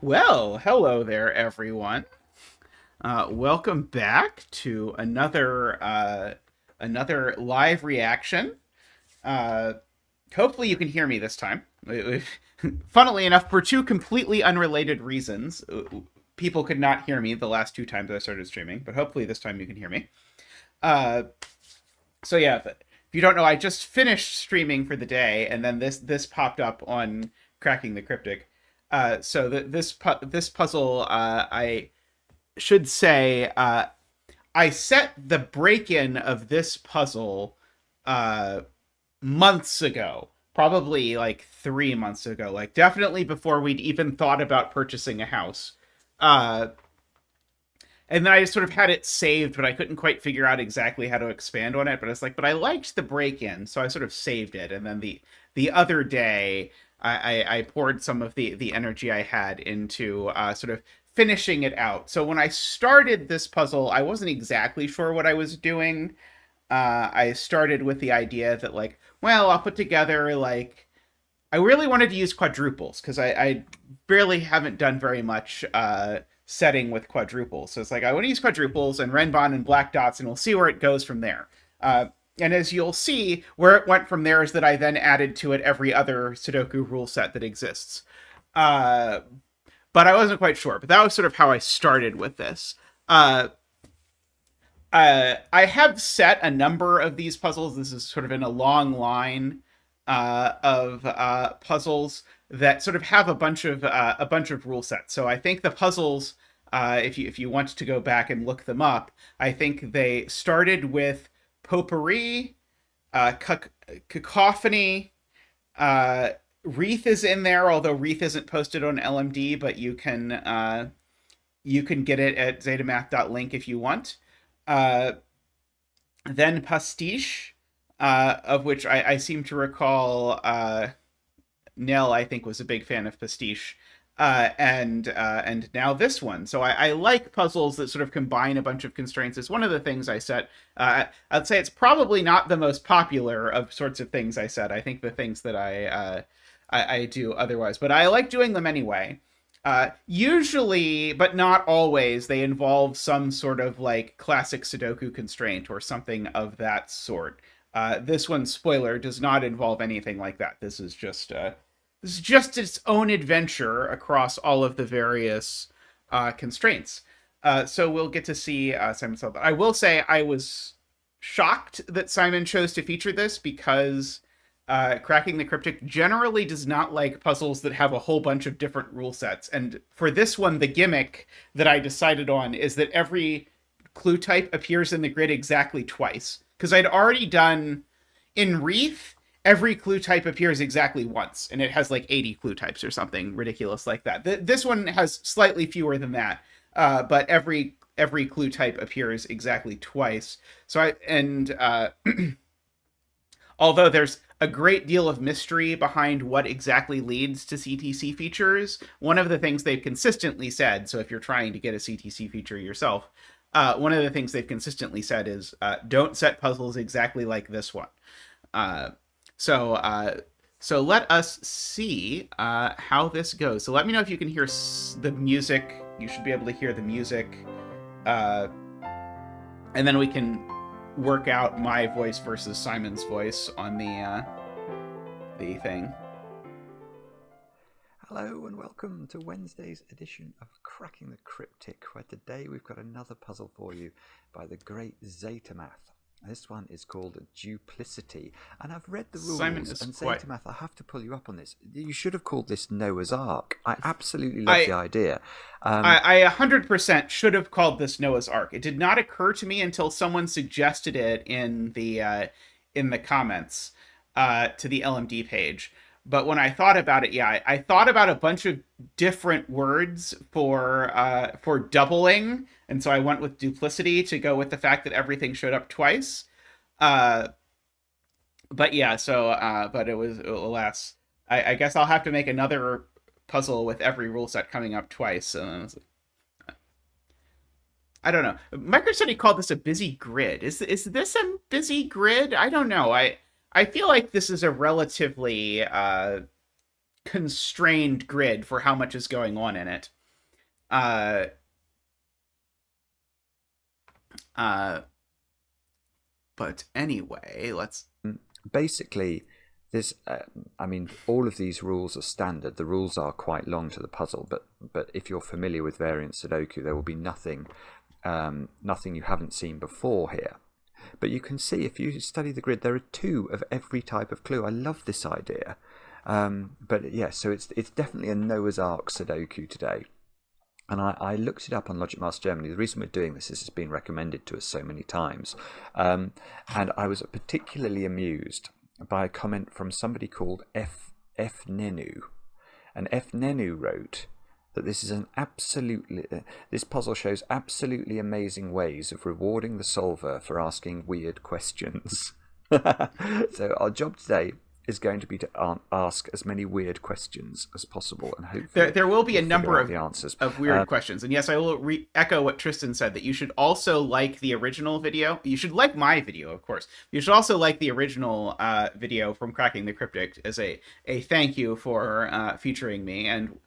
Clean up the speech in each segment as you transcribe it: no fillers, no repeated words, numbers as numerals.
Well, hello there, everyone. Welcome back to another live reaction. Uh, Hopefully, you can hear me this time. Funnily enough, for two completely unrelated reasons, people could not hear me the last two times I started streaming, but hopefully this time you can hear me. Uh, so yeah, if you don't know, I just finished streaming for the day, and then this popped up on Cracking the Cryptic. This puzzle, I should say, I set the break-in of this puzzle uh, months ago, probably like 3 months ago, like definitely before we'd even thought about purchasing a house. Uh, and then I just sort of had it saved, but I couldn't quite figure out exactly how to expand on it. But it's like, but I liked the break-in, so I sort of saved it. And then the other day, I poured some of the energy I had into sort of finishing it out. So when I started this puzzle, I wasn't exactly sure what I was doing. I started with the idea that like, well, I'll put together like I really wanted to use quadruples because I barely haven't done very much setting with quadruples. So it's like I want to use quadruples and Renbon and black dots, and we'll see where it goes from there. And as you'll see, where it went from there is that I then added to it every other Sudoku rule set that exists. Uh, but I wasn't quite sure. But that was sort of how I started with this. Uh, I have set a number of these puzzles. This is sort of in a long line of puzzles that sort of have a bunch of rule sets. So I think the puzzles, if you want to go back and look them up, I think they started with potpourri, cacophony. Wreath is in there, although Wreath isn't posted on LMD, but you can get it at zetamath.link if you want. Uh, then pastiche, of which I seem to recall Nell, I think, was a big fan of pastiche. And now this one. So I like puzzles that sort of combine a bunch of constraints. It's one of the things I set. I'd say it's probably not the most popular of sorts of things I set. I think the things that I do otherwise, but I like doing them anyway. Usually, but not always, they involve some sort of like classic Sudoku constraint or something of that sort. This one, spoiler, does not involve anything like that. This is just its own adventure across all of the various constraints. So we'll get to see Simon solve that. I will say I was shocked that Simon chose to feature this because Cracking the Cryptic generally does not like puzzles that have a whole bunch of different rule sets. And for this one, the gimmick that I decided on is that every clue type appears in the grid exactly twice. Because I'd already done in Wreath, every clue type appears exactly once, and it has like 80 clue types or something ridiculous like that. This one has slightly fewer than that, but every clue type appears exactly twice. Although there's a great deal of mystery behind what exactly leads to CTC features, one of the things they've consistently said, so if you're trying to get a CTC feature yourself, one of the things they've consistently said is don't set puzzles exactly like this one. So let us see how this goes. So let me know if you can hear the music. You should be able to hear the music. And then we can work out my voice versus Simon's voice on the thing. Hello and welcome to Wednesday's edition of Cracking the Cryptic, where today we've got another puzzle for you by the great zetamath. This one is called Duplicity, and I've read the rules, and zetamath, I have to pull you up on this. You should have called this Noah's Ark. I absolutely love the idea. I 100% should have called this Noah's Ark. It did not occur to me until someone suggested it in the comments to the LMD page. But when I thought about it, yeah, I thought about a bunch of different words for doubling, and so I went with duplicity to go with the fact that everything showed up twice. But yeah, but it was, alas, I guess I'll have to make another puzzle with every rule set coming up twice. I don't know. MicroStudy called this a busy grid. Is this a busy grid? I don't know. I feel like this is a relatively constrained grid for how much is going on in it. Uh, uh, but anyway, let's. Basically, this I mean, all of these rules are standard. The rules are quite long to the puzzle, but if you're familiar with variant Sudoku, there will be nothing you haven't seen before here. But you can see, if you study the grid, there are 2 of every type of clue. I love this idea. But yeah, so it's definitely a Noah's Ark Sudoku today. And I looked it up on Logic Master Germany. The reason we're doing this is it's been recommended to us so many times. And I was particularly amused by a comment from somebody called F. Nenu. And F. Nenu wrote that this puzzle shows absolutely amazing ways of rewarding the solver for asking weird questions. So our job today is going to be to ask as many weird questions as possible, and hopefully there will be a number the answers of weird questions. And yes, I will echo what Tristan said, that you should also like the original video. You should like my video, of course. You should also like the original video from Cracking the Cryptic as a thank you for featuring me and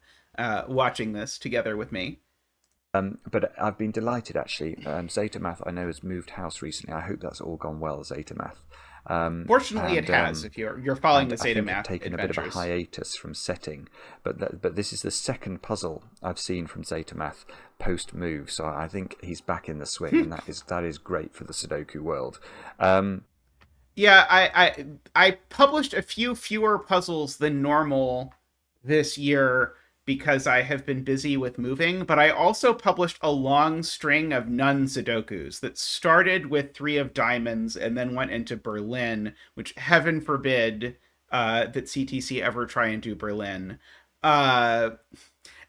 watching this together with me. But I've been delighted, actually. Zetamath, I know, has moved house recently. I hope that's all gone well, Zetamath. Fortunately, it has. If you're following the zetamath I've taken adventures. a bit of a hiatus from setting, but this is the second puzzle I've seen from Zetamath post move, so I think he's back in the swing, and that is great for the Sudoku world. Yeah, I published a few fewer puzzles than normal this year because I have been busy with moving, but I also published a long string of non-Sudokus that started with 3 of diamonds and then went into Berlin, which heaven forbid that CTC ever try and do Berlin.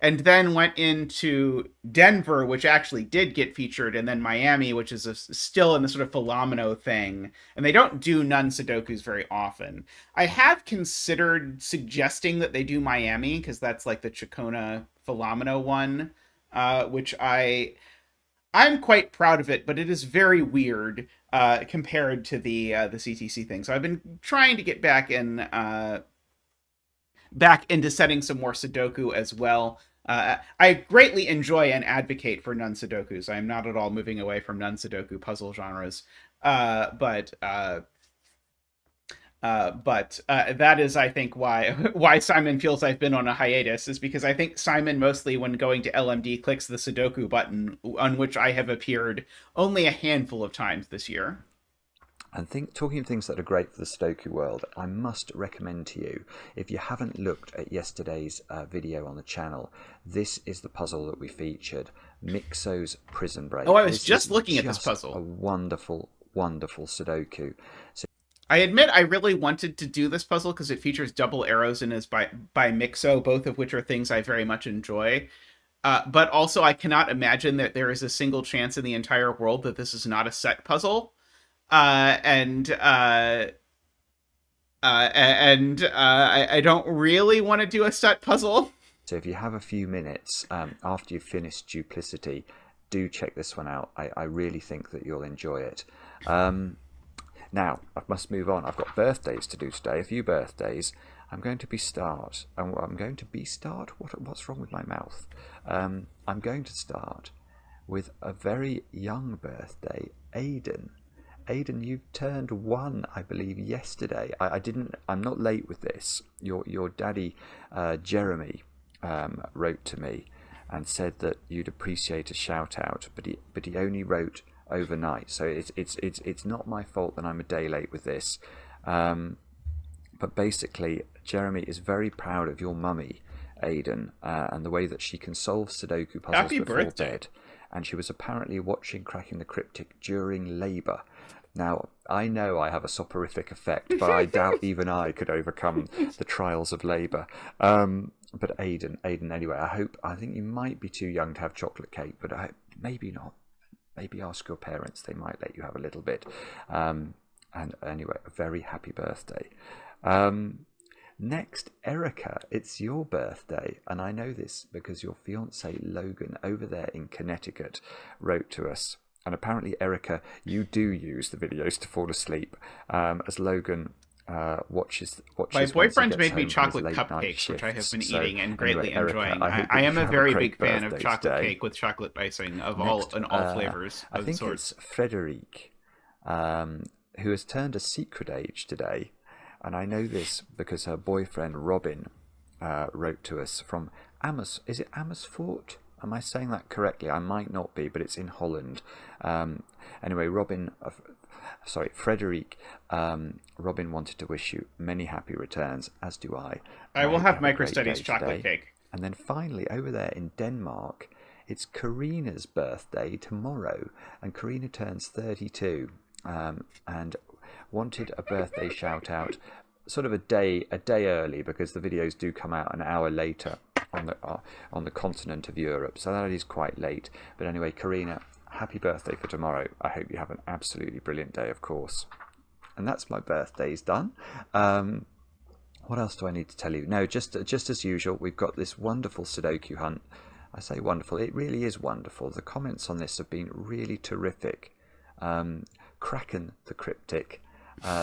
And then went into Denver, which actually did get featured, and then Miami, which is still in the sort of Philomeno thing. And they don't do non-Sudokus very often. I have considered suggesting that they do Miami, because that's like the Chacona Philomeno one, which I'm quite proud of it, but it is very weird compared to the CTC thing. So I've been trying to get back into setting some more Sudoku as well. I greatly enjoy and advocate for non-Sudokus. I am not at all moving away from non-Sudoku puzzle genres, but that is, I think, why Simon feels I've been on a hiatus, is because I think Simon mostly, when going to LMD, clicks the Sudoku button, on which I have appeared only a handful of times this year. And talking of things that are great for the Sudoku world, I must recommend to you, if you haven't looked at yesterday's video on the channel, this is the puzzle that we featured, Mixo's Prison Break. Oh, I was just looking at this puzzle. A wonderful, wonderful Sudoku. So, I admit I really wanted to do this puzzle because it features double arrows and is by Mixo, both of which are things I very much enjoy. But also, I cannot imagine that there is a single chance in the entire world that this is not a set puzzle. I don't really want to do a set puzzle. So if you have a few minutes after you've finished Duplicity, do check this one out. I really think that you'll enjoy it. Now, I must move on. I've got birthdays to do today, a few birthdays. I'm going to start. What's wrong with my mouth? I'm going to start with a very young birthday, Aidan. Aidan, you turned 1, I believe, yesterday. I'm not late with this. Your daddy, Jeremy, wrote to me and said that you'd appreciate a shout out, but he only wrote overnight. So it's not my fault that I'm a day late with this. But basically, Jeremy is very proud of your mummy, Aidan, and the way that she can solve Sudoku puzzles before bed. And she was apparently watching Cracking the Cryptic during labour. Now, I know I have a soporific effect, but I doubt even I could overcome the trials of labour. But Aidan, anyway, I think you might be too young to have chocolate cake, but maybe not. Maybe ask your parents, they might let you have a little bit. And anyway, a very happy birthday. Next, Erica, it's your birthday, and I know this because your fiance Logan over there in Connecticut wrote to us. And apparently, Erica, you do use the videos to fall asleep, as Logan My watches once he boyfriend gets made me home from his chocolate late night cupcakes, which I have shifts. been So eating and anyway, greatly Erica, enjoying. I hope I that am you a have a very great big fan of birthday chocolate today. cake with chocolate icing of Next, all flavors I of think sorts. it's Frederic, who has turned a secret age today, and I know this because her boyfriend Robin wrote to us from Is it Amersfoort? Am I saying that correctly? I might not be, but it's in Holland. Anyway, Frederic, Robin wanted to wish you many happy returns, as do I. I And I will hope you have have a great day microstudies chocolate today. cake. And then finally, over there in Denmark, it's Karina's birthday tomorrow, and Karina turns 32, and wanted a birthday shout out, sort of a day early, because the videos do come out an hour later on the continent of Europe, so that is quite late. But anyway, Karina, happy birthday for tomorrow. I hope you have an absolutely brilliant day, of course. And that's my birthdays done. What else do I need to tell you? No, just as usual, we've got this wonderful Sudoku hunt. I say wonderful, it really is wonderful. The comments on this have been really terrific. Kraken the Cryptic,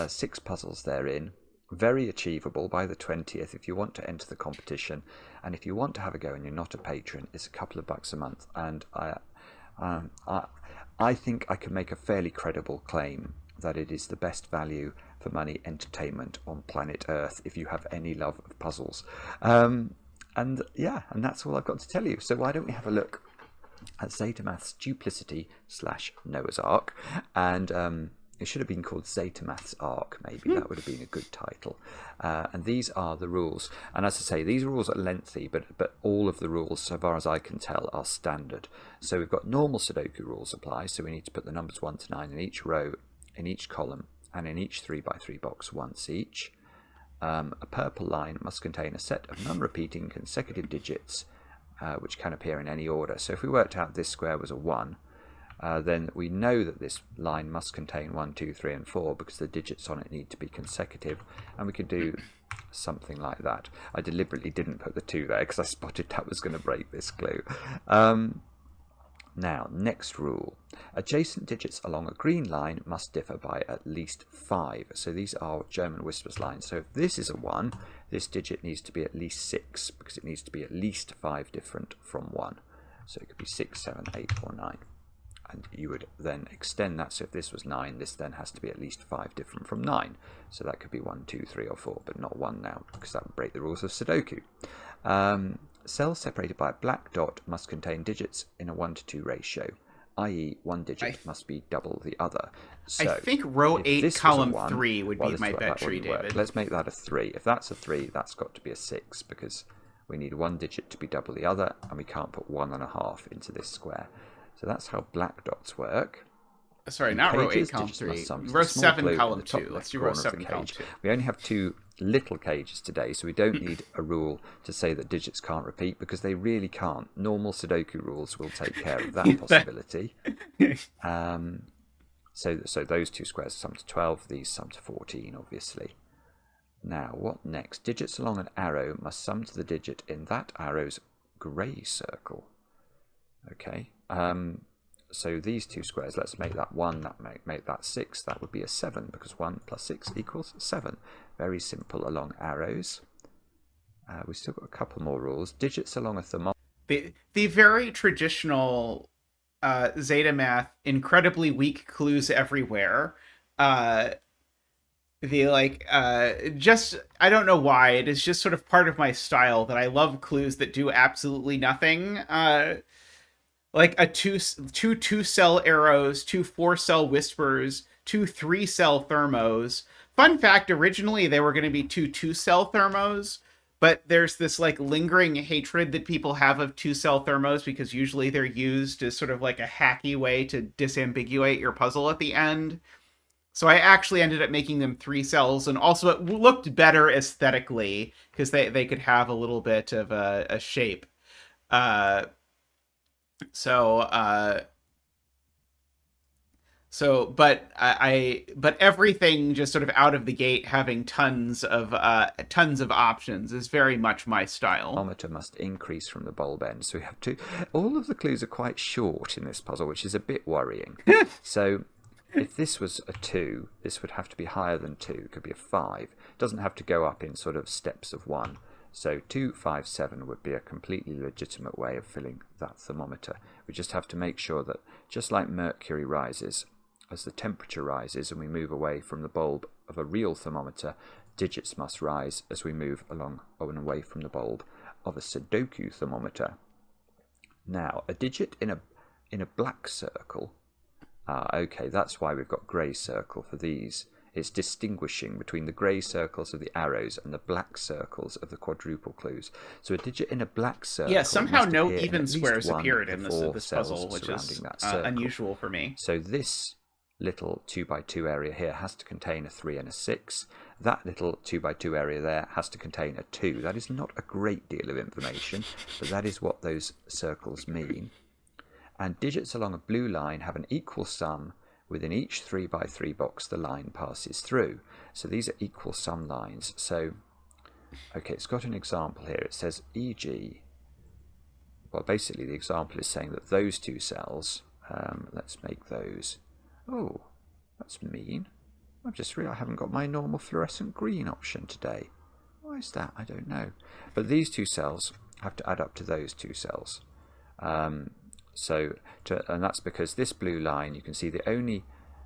6 puzzles therein. Very achievable by the 20th if you want to enter the competition. And if you want to have a go and you're not a patron, it's a couple of bucks a month. And I think I can make a fairly credible claim that it is the best value for money entertainment on planet Earth if you have any love of puzzles. And that's all I've got to tell you. So why don't we have a look at zetamath's Duplicity / Noah's Ark, and it should have been called zetamath's Ark, maybe. That would have been a good title. And these are the rules. And as I say, these rules are lengthy, but all of the rules, so far as I can tell, are standard. So we've got normal Sudoku rules apply, so we need to put the numbers 1 to 9 in each row, in each column, and in each 3x3 box once each. A purple line must contain a set of non-repeating consecutive digits, which can appear in any order. So if we worked out this square was a 1, then we know that this line must contain 1, 2, 3, and 4 because the digits on it need to be consecutive, and we could do something like that. I deliberately didn't put the 2 there because I spotted that was going to break this clue. Now, next rule. Adjacent digits along a green line must differ by at least 5. So these are German whispers lines. So if this is a 1, this digit needs to be at least 6 because it needs to be at least 5 different from 1. So it could be 6, 7, 8, or 9. And you would then extend that. So if this was 9, this then has to be at least 5 different from 9. So that could be 1, 2, 3, or 4, but not 1 now because that would break the rules of Sudoku. Cells separated by a black dot must contain digits in a 1 to 2 ratio, i.e. one digit must be double the other. So I think row 8, column 3 would be my bet tree, David. Let's make that a 3. If that's a 3, that's got to be a 6 because we need one digit to be double the other, and we can't put 1.5 into this square. So that's how black dots work. Sorry, not row 8, column 3. Row 7, column 2. Let's do row 7, column 2. We only have 2 little cages today, so we don't need a rule to say that digits can't repeat because they really can't. Normal Sudoku rules will take care of that possibility. So those 2 squares sum to 12, these sum to 14, obviously. Now, what next? Digits along an arrow must sum to the digit in that arrow's grey circle. Okay. So these 2 squares, let's make that 1, that make that 6, that would be a 7, because 1 plus 6 equals 7. Very simple along arrows. We've still got a couple more rules. Digits along a thermometer. The very traditional zetamath, incredibly weak clues everywhere. I don't know why, it is just sort of part of my style that I love clues that do absolutely nothing. Like a two 2-cell arrows, 2 4-cell whispers, 2 3-cell thermos. Fun fact, originally they were going to be 2 2-cell thermos, but there's this like lingering hatred that people have of 2-cell thermos because usually they're used as sort of like a hacky way to disambiguate your puzzle at the end. So I actually ended up making them 3 cells, and also it looked better aesthetically because they could have a little bit of a shape. But everything just sort of out of the gate having tons of options is very much my style. Thermometer must increase from the bulb end. So we have all of the clues are quite short in this puzzle, which is a bit worrying. So if this was a 2, this would have to be higher than 2. It could be a 5. It doesn't have to go up in sort of steps of 1. So 2, 5, 7 would be a completely legitimate way of filling that thermometer. We just have to make sure that, just like mercury rises, as the temperature rises and we move away from the bulb of a real thermometer, digits must rise as we move along and away from the bulb of a Sudoku thermometer. Now, a digit in a black circle, okay, that's why we've got grey circle for these. It's distinguishing between the grey circles of the arrows and the black circles of the quadruple clues. So a digit in a black circle. Yeah, somehow must no appear even squares one appeared of in the this 4 puzzle, cells which is surrounding that circle. unusual for me. So this little 2x2 area here has to contain a 3 and a 6. That little 2x2 area there has to contain a 2. That is not a great deal of information, but that is what those circles mean. And digits along a blue line have an equal sum within each 3x3 box the line passes through. So these are equal sum lines. So, okay, it's got an example here. It says e.g., well, basically the example is saying that those 2 cells, let's make those, oh, that's mean. I've just realised I haven't got my normal fluorescent green option today. Why is that? I don't know. But these 2 cells have to add up to those 2 cells. And that's because this blue line, you can see the only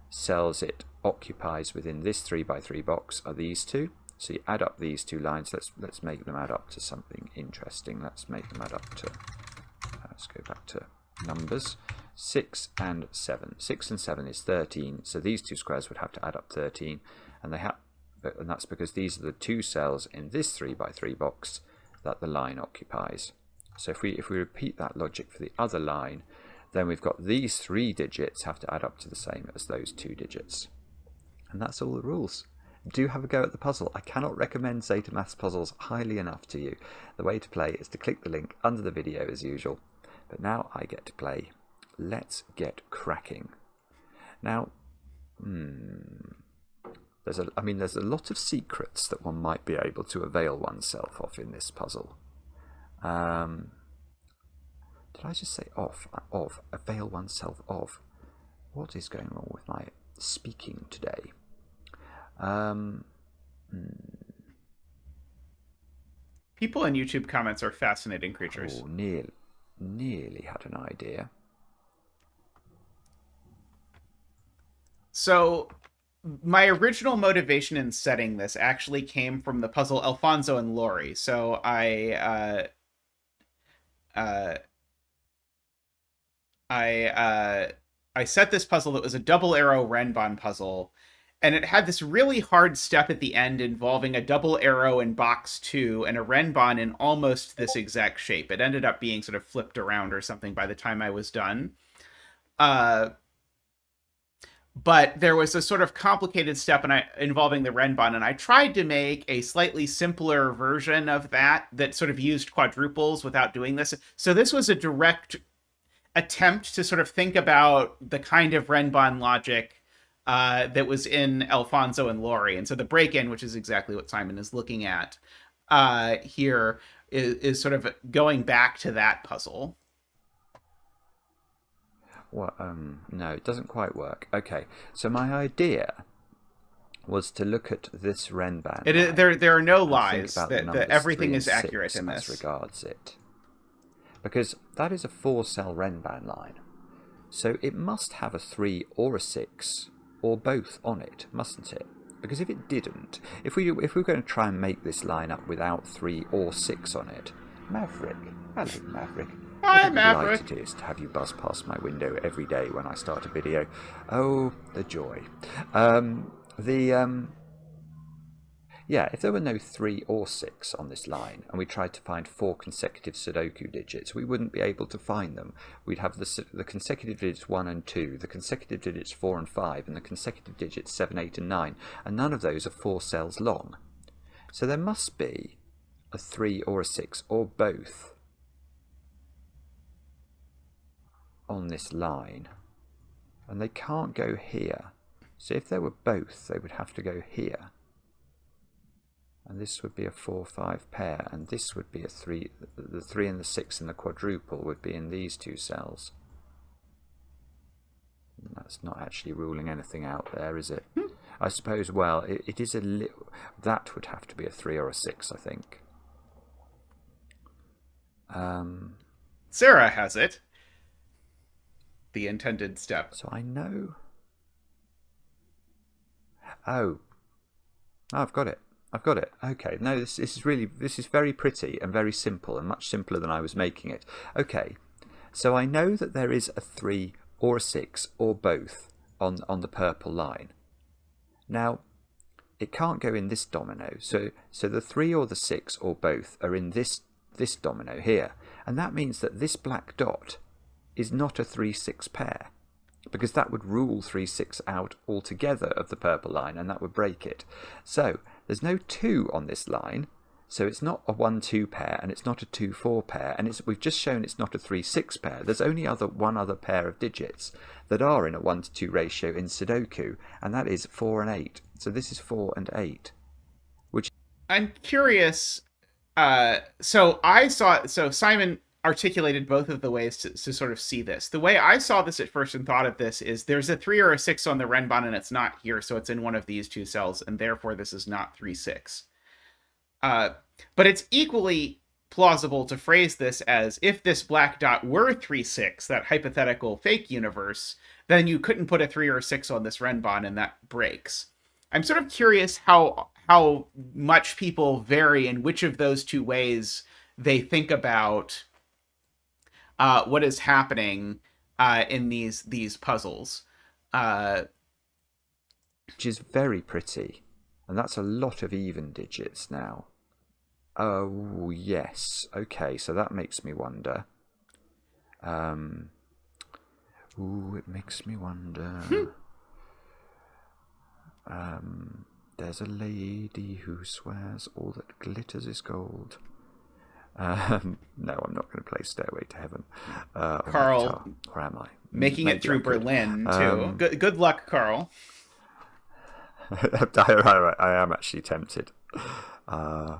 cells it occupies within this 3x3 box are these 2. So you add up these 2 lines. Let's make them add up to something interesting. Let's make them add up to, let's go back to numbers, 6 and 7. 6 and 7 is 13. So these 2 squares would have to add up 13, and that's because these are the 2 cells in this 3x3 box that the line occupies. So if we repeat that logic for the other line, then we've got these 3 digits have to add up to the same as those 2 digits. And that's all the rules. Do have a go at the puzzle. I cannot recommend zetamath puzzles highly enough to you. The way to play is to click the link under the video as usual. But now I get to play Let's Get Cracking. Now, there's a lot of secrets that one might be able to avail oneself of in this puzzle. Did I just say avail oneself of? What is going wrong with my speaking today? People in YouTube comments are fascinating creatures. Oh, nearly had an idea. So my original motivation in setting this actually came from the puzzle Alfonso and Lori. So I set this puzzle that was a double arrow Renbon puzzle, and it had this really hard step at the end involving a double arrow in box 2 and a Renbon in almost this exact shape. It ended up being sort of flipped around or something by the time I was done. But there was a sort of complicated step involving the Renbon, and I tried to make a slightly simpler version of that sort of used quadruples without doing this. So this was a direct attempt to sort of think about the kind of Renbon logic that was in Alfonso and Lori. And so the break-in, which is exactly what Simon is looking at here, is sort of going back to that puzzle. Well, no, it doesn't quite work. Okay, so my idea was to look at this Renbon. There are no lies. That everything is accurate in this. As regards it. Because that is a 4-cell Renbon line. So it must have a 3 or a 6 or both on it, mustn't it? Because if it didn't, if we're going to try and make this line up without 3 or 6 on it, Maverick, hello Maverick. Hi, what a Maverick. delight it is to have you buzz past my window every day when I start a video. Oh, the joy. Yeah, if there were no 3 or 6 on this line, and we tried to find 4 consecutive Sudoku digits, we wouldn't be able to find them. We'd have the consecutive digits 1 and 2, the consecutive digits 4 and 5, and the consecutive digits 7, 8, and 9, and none of those are 4 cells long. So there must be a 3 or a 6, or both, on this line, and they can't go here. So if there were both, they would have to go here, and this would be a 4-5 pair, and this would be a 3. The 3 and the 6 and the quadruple would be in these 2 cells. And That's not actually ruling anything out there, is it? I suppose, well, it is a little... That would have to be a 3 or a 6, I think. Sarah has it. The intended step. So I know... Oh, I've got it. I've got it. Okay. No, this is very pretty and very simple, and much simpler than I was making it. Okay. So I know that there is a 3 or a 6 or both on the purple line. Now, it can't go in this domino. So the 3 or the 6 or both are in this domino here. And that means that this black dot is not a 3-6 pair, because that would rule 3-6 out altogether of the purple line, and that would break it. So there's no 2 on this line, so it's not a 1-2 pair, and it's not a 2-4 pair, and we've just shown it's not a 3-6 pair. There's only one other pair of digits that are in a 1-to-2 ratio in Sudoku, and that is 4 and 8. So this is 4 and 8. Which I'm curious. So Simon articulated both of the ways to sort of see this. The way I saw this at first and thought of this is there's a 3 or a 6 on the Renban and it's not here, so it's in one of these two cells, and therefore this is not 3-6. But it's equally plausible to phrase this as, if this black dot were 3-6, that hypothetical fake universe, then you couldn't put a 3 or a 6 on this Renban and that breaks. I'm sort of curious how much people vary in which of those two ways they think about what is happening in these puzzles. Which is very pretty. And that's a lot of even digits now. Oh, yes. Okay, so that makes me wonder. It makes me wonder. There's a lady who swears all that glitters is gold. No, I'm not going to play Stairway to Heaven. Carl, where am I? making it through Berlin, too. Good luck, Carl. I am actually tempted. I'm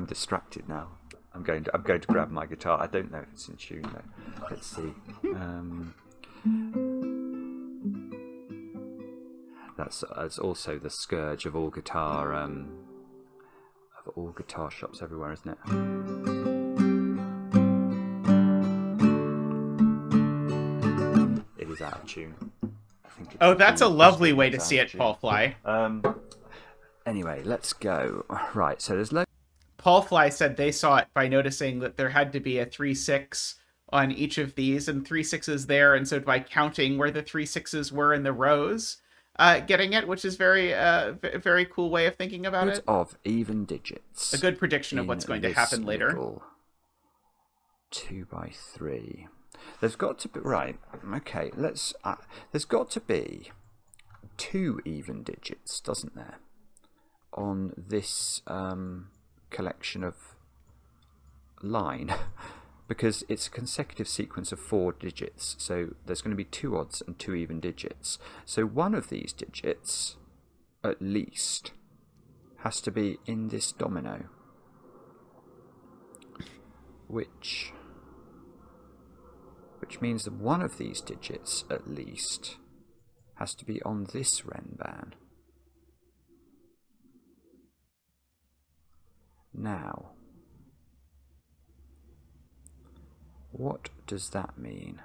distracted now. I'm going to grab my guitar. I don't know if it's in tune though. Let's see. That's also the scourge of all guitar shops everywhere, isn't it? It is out of tune. That's a lovely way to see it, Paul Fly. Anyway, let's go. Right, so there's Paul Fly said they saw it by noticing that there had to be a 3-6 on each of these, and 3 6s there, and so by counting where the 3 6s were in the rows, getting it, which is very very cool way of thinking about it. Of even digits. A good prediction of what's going to happen later. 2 by 3. There's got to be right. Okay, let's. There's got to be 2 even digits, doesn't there, on this collection of line, because it's a consecutive sequence of 4 digits. So there's going to be 2 odds and 2 even digits. So one of these digits, at least, has to be in this domino, which means that one of these digits, at least, has to be on this Renban. Now, what does that mean?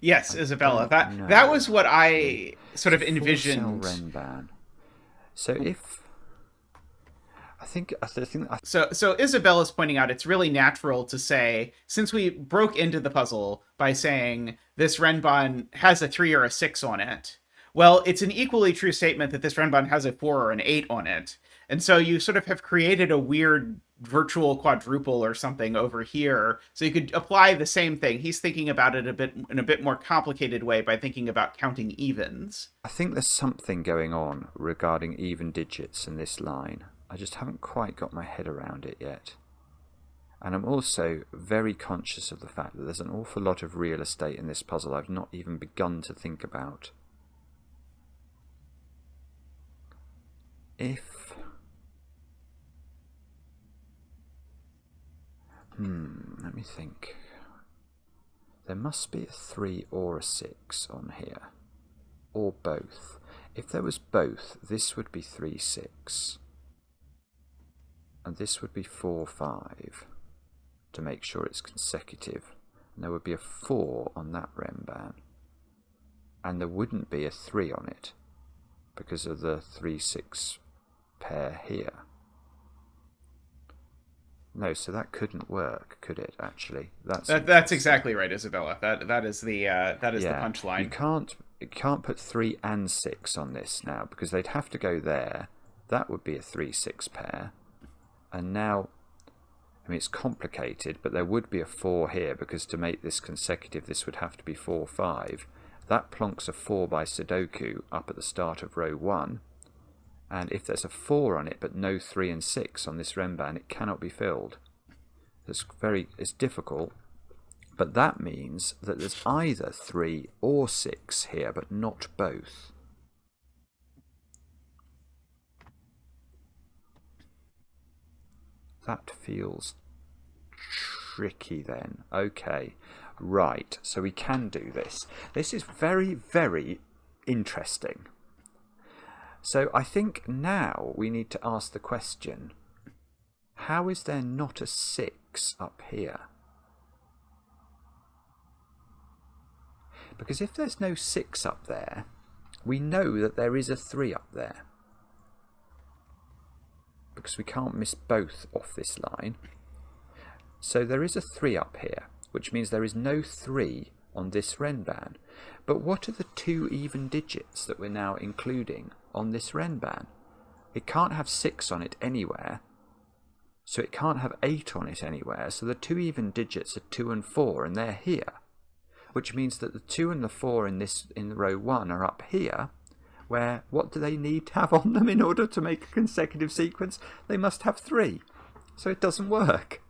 Yes, Isabella, that was what I sort of envisioned. 4-cell Renban. So if So Isabella's pointing out it's really natural to say, since we broke into the puzzle by saying this Renban has a 3 or a 6 on it, well, it's an equally true statement that this Renban has a 4 or an 8 on it. And so you sort of have created a weird virtual quadruple or something over here. So you could apply the same thing. He's thinking about it in a bit more complicated way by thinking about counting evens. I think there's something going on regarding even digits in this line. I just haven't quite got my head around it yet. And I'm also very conscious of the fact that there's an awful lot of real estate in this puzzle I've not even begun to think about. If think. There must be a 3 or a 6 on here. Or both. If there was both, this would be 3, 6. And this would be 4, 5. To make sure it's consecutive. And there would be a 4 on that renban. And there wouldn't be a 3 on it. Because of the 3, 6 pair here. No, so that couldn't work, could it? Actually, that's exactly right, Isabella. That is the punchline. You can't put 3 and 6 on this now because they'd have to go there. That would be a 3, 6 pair, and now, I mean, it's complicated, but there would be a 4 here because to make this consecutive, this would have to be 4, 5. That plonks a 4 by Sudoku up at the start of row 1. And if there's a 4 on it but no 3 and 6 on this renban, it cannot be filled. It's difficult, but that means that there's either 3 or 6 here, but not both. That feels tricky then. Okay, right, so we can do this. This is very, very interesting. So I think now we need to ask the question, how is there not a 6 up here? Because if there's no 6 up there, we know that there is a 3 up there. Because we can't miss both off this line. So there is a 3 up here, which means there is no 3 on this renban. But what are the 2 even digits that we're now including on this renban? It can't have 6 on it anywhere, so it can't have 8 on it anywhere. So the 2 even digits are 2 and 4, and they're here, which means that the 2 and the 4 in row 1 are up here, where what do they need to have on them in order to make a consecutive sequence? They must have 3, so it doesn't work.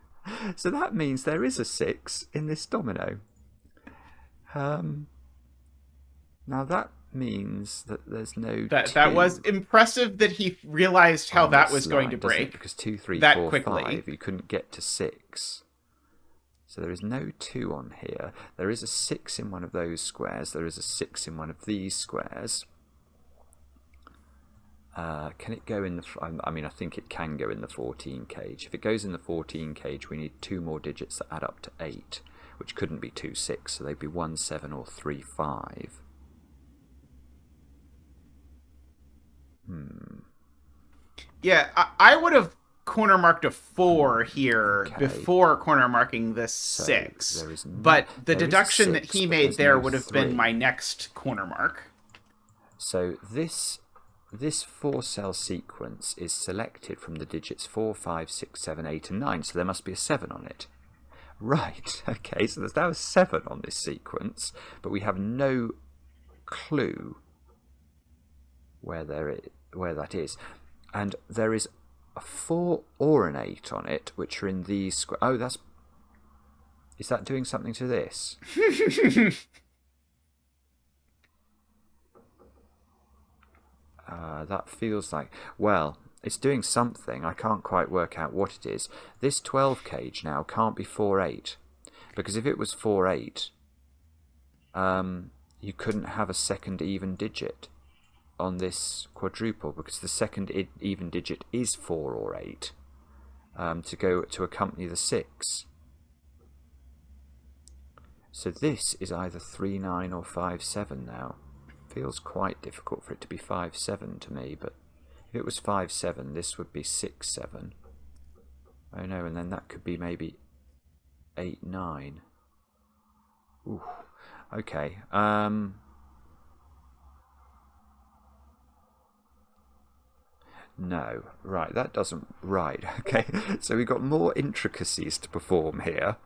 So that means there is a 6 in this domino. Now that means that there's no that was impressive that he realized how that was going to break, because 2, 3, that 4, quickly. 5 you couldn't get to 6. So there is no 2 on here. There is a 6 in one of those squares. There is a 6 in one of these squares. Can it go in the... I mean, I think it can go in the 14 cage. If it goes in the 14 cage, we need 2 more digits that add up to 8, which couldn't be 2, 6, so they'd be 1, 7 or 3, 5. Yeah, I would have corner marked a 4 here before corner marking this 6. But the deduction that he made there would have been my next corner mark. So this 4-cell sequence is selected from the digits 4, 5, 6, 7, 8 and 9, so there must be a 7 on it. Right, okay, so there's now a 7 on this sequence, but we have no clue where that is. And there is a 4 or an 8 on it, which are in these squares. Oh, is that doing something to this? That feels like... Well, it's doing something. I can't quite work out what it is. This 12 cage now can't be 4, 8. Because if it was 4, 8, you couldn't have a second even digit on this quadruple, because the second even digit is 4 or 8 to accompany the 6. So this is either 3, 9 or 5, 7 now. Feels quite difficult for it to be 5, 7 to me, but if it was 5, 7, this would be 6, 7. Oh no, and then that could be maybe 8, 9. Ooh, okay. No, right, that doesn't... Right, okay. So we've got more intricacies to perform here.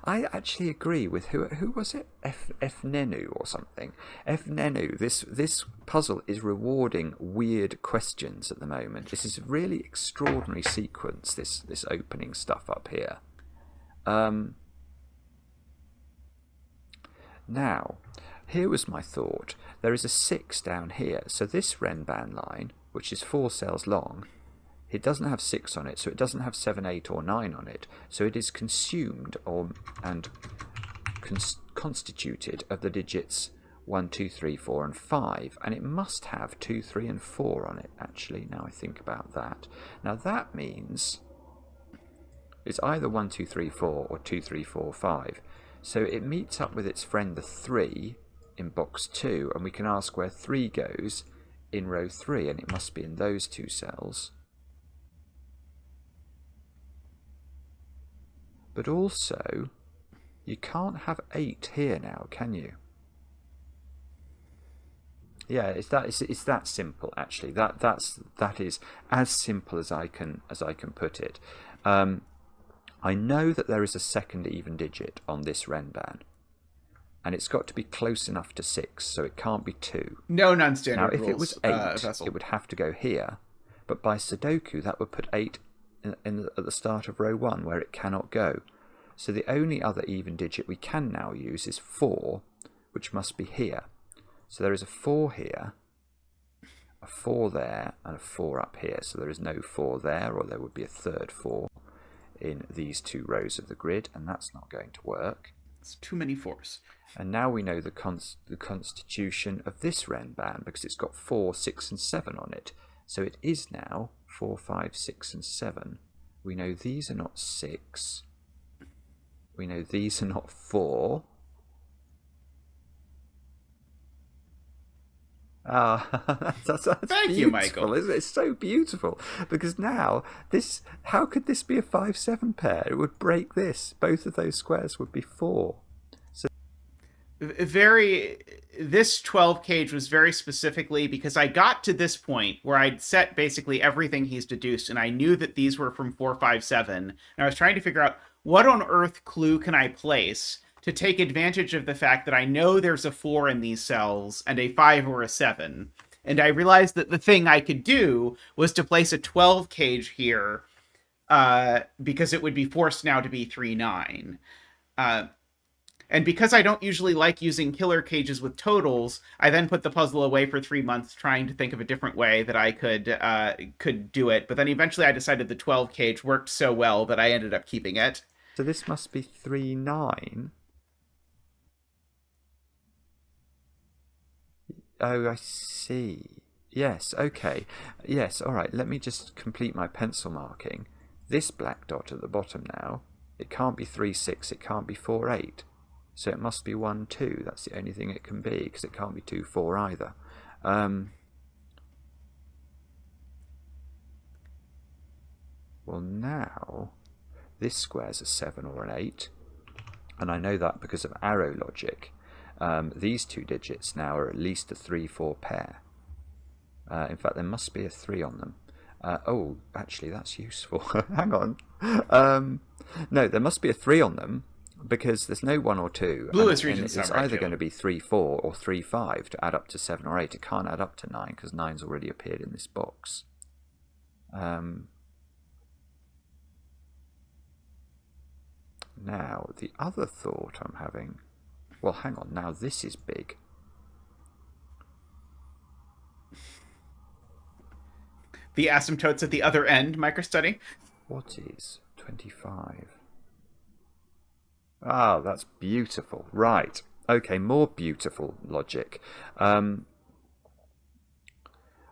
I actually agree with... Who was it? Nenu or something. Nenu, this puzzle is rewarding weird questions at the moment. This is a really extraordinary sequence, this opening stuff up here. Now, here was my thought. There is a 6 down here. So this renban line, which is 4 cells long, It doesn't have 6 on it, so it doesn't have 7, 8, or 9 on it. So it is consumed and constituted of the digits 1, 2, 3, 4, and 5. And it must have 2, 3, and 4 on it, actually, now I think about that. Now that means it's either 1, 2, 3, 4 or 2, 3, 4, 5. So it meets up with its friend the 3 in box 2, and we can ask where 3 goes in row 3, and it must be in those 2 cells. But also, you can't have 8 here now, can you? Yeah, it's that simple, actually. That is as simple as I can put it. I know that there is a second even digit on this Renban, and it's got to be close enough to 6, so it can't be 2. No non-standard rules. Now, if it was 8, Vessel. it would have to go here, but by Sudoku, that would put 8 at the start of row 1, where it cannot go. So the only other even digit we can now use is 4, which must be here. So there is a 4 here, a 4 there, and a 4 up here. So there is no 4 there, or there would be a third 4 in these 2 rows of the grid, and that's not going to work. It's too many 4s. And now we know the constitution of this Renban, because it's got 4, 6, and 7 on it. So it is now 4, 5, 6, and 7. We know these are not 6. We know these are not 4. That's Thank you, Michael. Isn't it? It's so beautiful, because now how could this be a 5-7 pair? It would break this. Both of those squares would be 4. So this 12 cage was very specifically because I got to this point where I'd set basically everything he's deduced, and I knew that these were from 4, 5, 7, and I was trying to figure out what on earth clue can I place to take advantage of the fact that I know there's a 4 in these cells and a 5 or a 7. And I realized that the thing I could do was to place a 12 cage here, because it would be forced now to be 3, 9. And because I don't usually like using killer cages with totals, I then put the puzzle away for 3 months trying to think of a different way that I could do it. But then eventually I decided the 12 cage worked so well that I ended up keeping it. So this must be 3, 9. Oh, I see. Yes, okay. Yes, all right. Let me just complete my pencil marking. This black dot at the bottom now, it can't be 3, 6, it can't be 4, 8. So it must be 1, 2. That's the only thing it can be, because it can't be 2, 4 either. Well, now, this square's a 7 or an 8. And I know that because of arrow logic. These 2 digits now are at least a 3, 4 pair. In fact, there must be a 3 on them. Oh, actually, that's useful. Hang on. No, there must be a 3 on them, because there's no 1 or 2. Blue is region it's either going to be 3, 4 or 3, 5 to add up to 7 or 8. It can't add up to 9, because 9's already appeared in this box. Now, the other thought I'm having... Well, hang on. Now this is big. The asymptotes at the other end, microstudy. What is 25? Ah, that's beautiful. Right. Okay, more beautiful logic.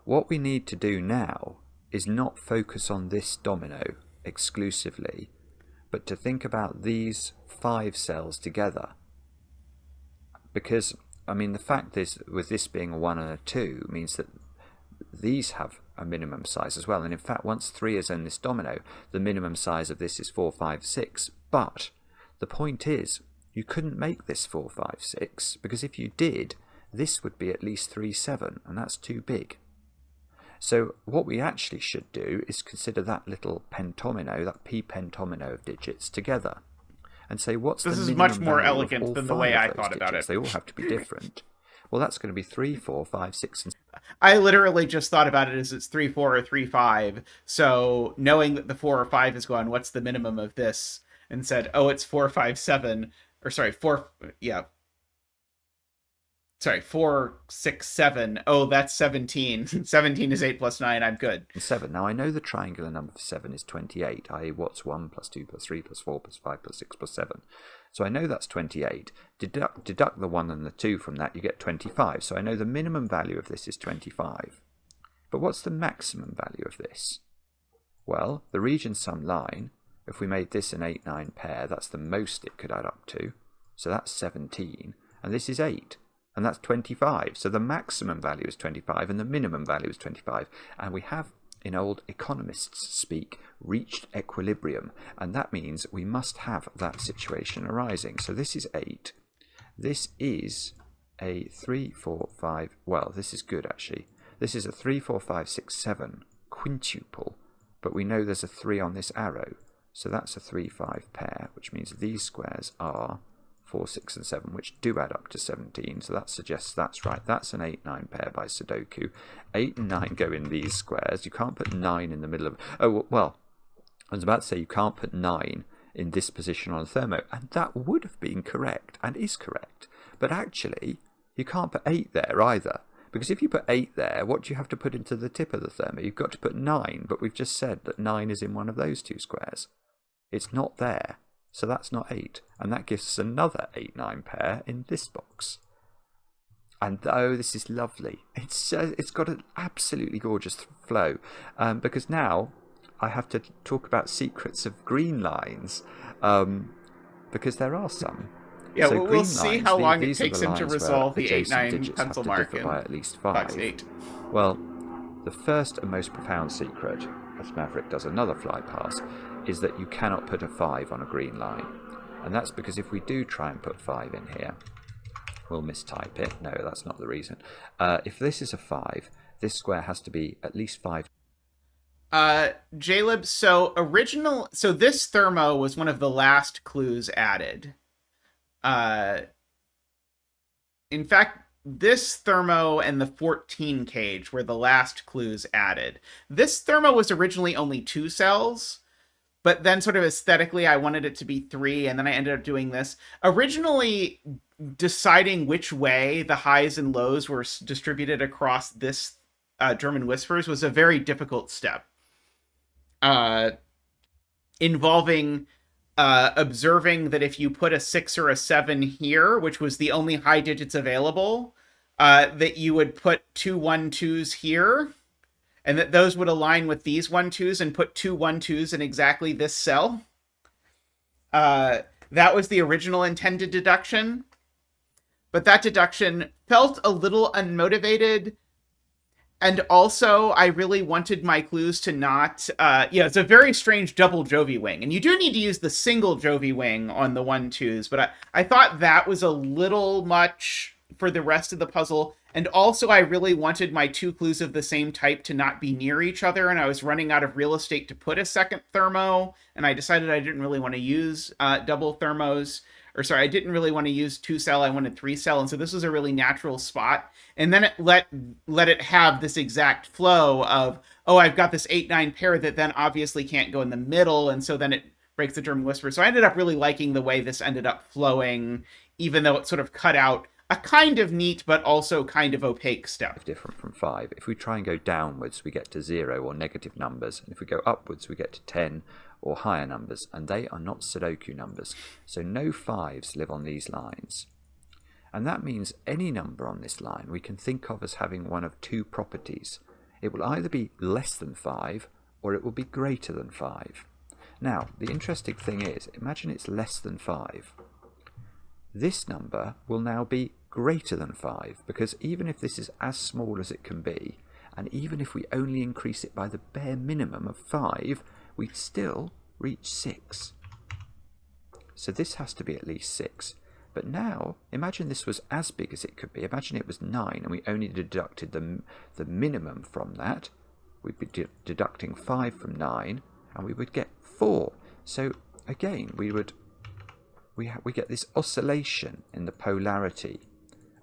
What we need to do now is not focus on this domino exclusively, but to think about these 5 cells together. Because, I mean, the fact is, with this being a 1 and a 2, means that these have a minimum size as well. And in fact, once 3 is in this domino, the minimum size of this is 4, 5, 6. But the point is, you couldn't make this 4, 5, 6, because if you did, this would be at least 3, 7, and that's too big. So what we actually should do is consider that little pentomino, that p-pentomino of digits together, and say, what's the minimum value of all 5 of those digits? This is much more elegant than the way I thought about it. They all have to be different. Well, that's going to be 3, 4, 5, 6, and... I literally just thought about it as it's 3, 4, or 3, 5. So knowing that the 4 or 5 is gone, what's the minimum of this? And said, oh, it's 4, 5, 7. Or sorry, 4... Yeah. sorry, 4, 6, 7. Oh, that's 17. 17 is 8 plus 9. I'm good. And 7. Now, I know the triangular number for 7 is 28, i.e. what's 1 plus 2 plus 3 plus 4 plus 5 plus 6 plus 7. So I know that's 28. Deduct the 1 and the 2 from that, you get 25. So I know the minimum value of this is 25. But what's the maximum value of this? Well, the region sum line, if we made this an 8, 9 pair, that's the most it could add up to. So that's 17. And this is 8. And that's 25. So the maximum value is 25 and the minimum value is 25. And we have, in old economists speak, reached equilibrium. And that means we must have that situation arising. So this is 8. This is a 3, 4, 5. Well, this is good actually. This is a 3, 4, 5, 6, 7 quintuple. But we know there's a 3 on this arrow. So that's a 3, 5 pair, which means these squares are 4, 6, and 7, which do add up to 17. So that suggests that's right. That's an 8, 9 pair by Sudoku. 8 and 9 go in these squares. You can't put 9 in the middle of... Oh, well, I was about to say you can't put 9 in this position on a thermo. And that would have been correct and is correct. But actually, you can't put 8 there either. Because if you put 8 there, what do you have to put into the tip of the thermo? You've got to put 9. But we've just said that 9 is in one of those two squares. It's not there. So that's not 8. And that gives us another 8, 9 pair in this box. And oh, this is lovely. It's got an absolutely gorgeous flow. Because now I have to talk about secrets of green lines. Because there are some. Yeah, so we'll see lines, how long it these are takes the him to lines resolve where the 8, adjacent 9 digits have pencil to mark differ in by at least box 5. 8. Well, the first and most profound secret, as Maverick does another fly past, is that you cannot put a 5 on a green line. And that's because if we do try and put 5 in here, we'll mistype it. No, that's not the reason. If this is a 5, this square has to be at least 5. Jaleb, so this thermo was one of the last clues added. In fact, this thermo and the 14 cage were the last clues added. This thermo was originally only 2 cells, but then sort of aesthetically I wanted it to be 3, and then I ended up doing this. Originally, deciding which way the highs and lows were distributed across this German Whispers was a very difficult step. Involving observing that if you put a 6 or a 7 here, which was the only high digits available, that you would put 2 1-2s here, and that those would align with these 1-2s and put 2 1-2s in exactly this cell. That was the original intended deduction. But that deduction felt a little unmotivated. And also, I really wanted my clues to not... it's a very strange double Jovi wing. And you do need to use the single Jovi wing on the 1-2s. But I thought that was a little much for the rest of the puzzle. And also, I really wanted my 2 clues of the same type to not be near each other. And I was running out of real estate to put a second thermo. And I decided I didn't really want to use double thermos. I didn't really want to use 2-cell, I wanted 3-cell, and so this was a really natural spot. And then it let it have this exact flow of, oh, I've got this 8-9 pair that then obviously can't go in the middle, and so then it breaks the German Whisper. So I ended up really liking the way this ended up flowing, even though it sort of cut out a kind of neat but also kind of opaque step. Different from 5. If we try and go downwards, we get to 0 or negative numbers. And if we go upwards, we get to 10 or higher numbers. And they are not Sudoku numbers. So no 5s live on these lines. And that means any number on this line we can think of as having one of 2 properties. It will either be less than 5 or it will be greater than 5. Now, the interesting thing is, imagine it's less than 5. This number will now be greater than 5, because even if this is as small as it can be, and even if we only increase it by the bare minimum of 5, we'd still reach 6. So this has to be at least 6. But now, imagine this was as big as it could be. Imagine it was 9, and we only deducted the minimum from that. We'd be deducting 5 from 9, and we would get 4. So again, we get this oscillation in the polarity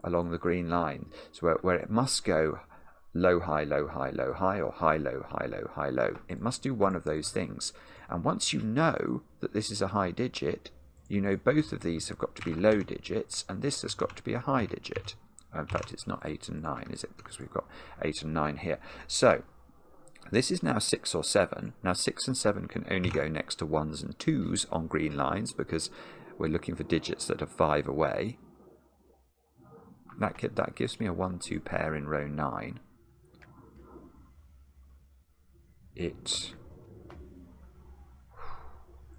along the green line, so where it must go low, high, low, high, low, high, or high, low, high, low, high, low. It must do one of those things. And once you know that this is a high digit, you know both of these have got to be low digits, and this has got to be a high digit. In fact, it's not 8 and 9, is it? Because we've got 8 and 9 here. So this is now 6 or 7. Now 6 and 7 can only go next to 1s and 2s on green lines because we're looking for digits that are 5 away. That gives me a 1-2 pair in row 9. It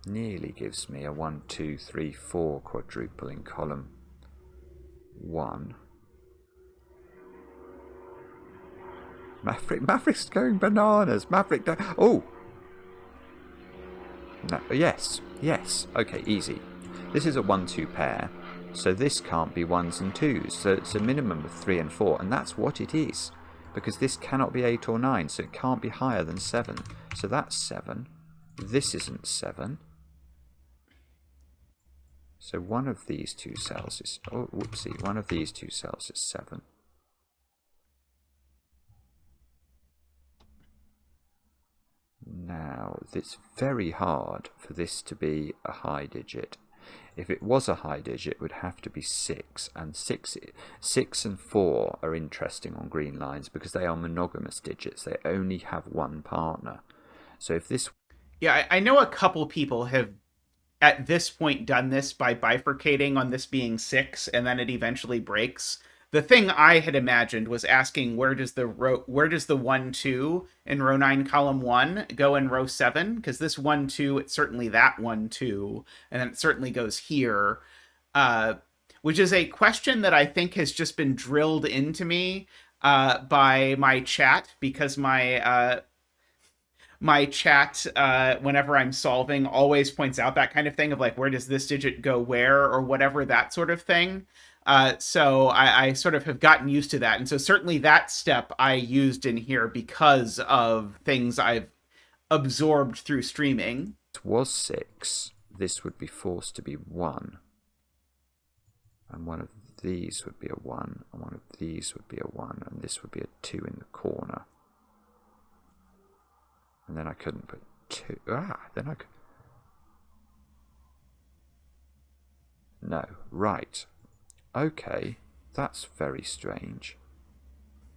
nearly gives me a 1, 2, 3, 4 quadruple in column 1. Maverick's going bananas. Maverick don't... Oh! No, yes. Okay, easy. This is a 1-2 pair, so this can't be 1s and 2s. So it's a minimum of 3 and 4, and that's what it is. Because this cannot be 8 or 9, so it can't be higher than 7. So that's 7. This isn't 7. So one of these two cells is... Oh, whoopsie. One of these two cells is 7. Now, it's very hard for this to be a high digit. If it was a high digit, it would have to be 6. And 6 and 4 are interesting on green lines because they are monogamous digits. They only have one partner. So if this... Yeah, I know a couple people have at this point done this by bifurcating on this being 6, and then it eventually breaks. The thing I had imagined was asking where does the 1-2 in row 9 column 1 go in row 7, because this 1-2, it's certainly that 1-2, and then it certainly goes here, which is a question that I think has just been drilled into me by my chat, because my chat, whenever I'm solving, always points out that kind of thing of like, where does this digit go where, or whatever, that sort of thing. So I sort of have gotten used to that. And so certainly that step I used in here because of things I've absorbed through streaming. It was 6. This would be forced to be 1. And one of these would be a 1. And one of these would be a 1. And this would be a 2 in the corner. And then I couldn't put 2. Then I could... No, right. Okay, that's very strange.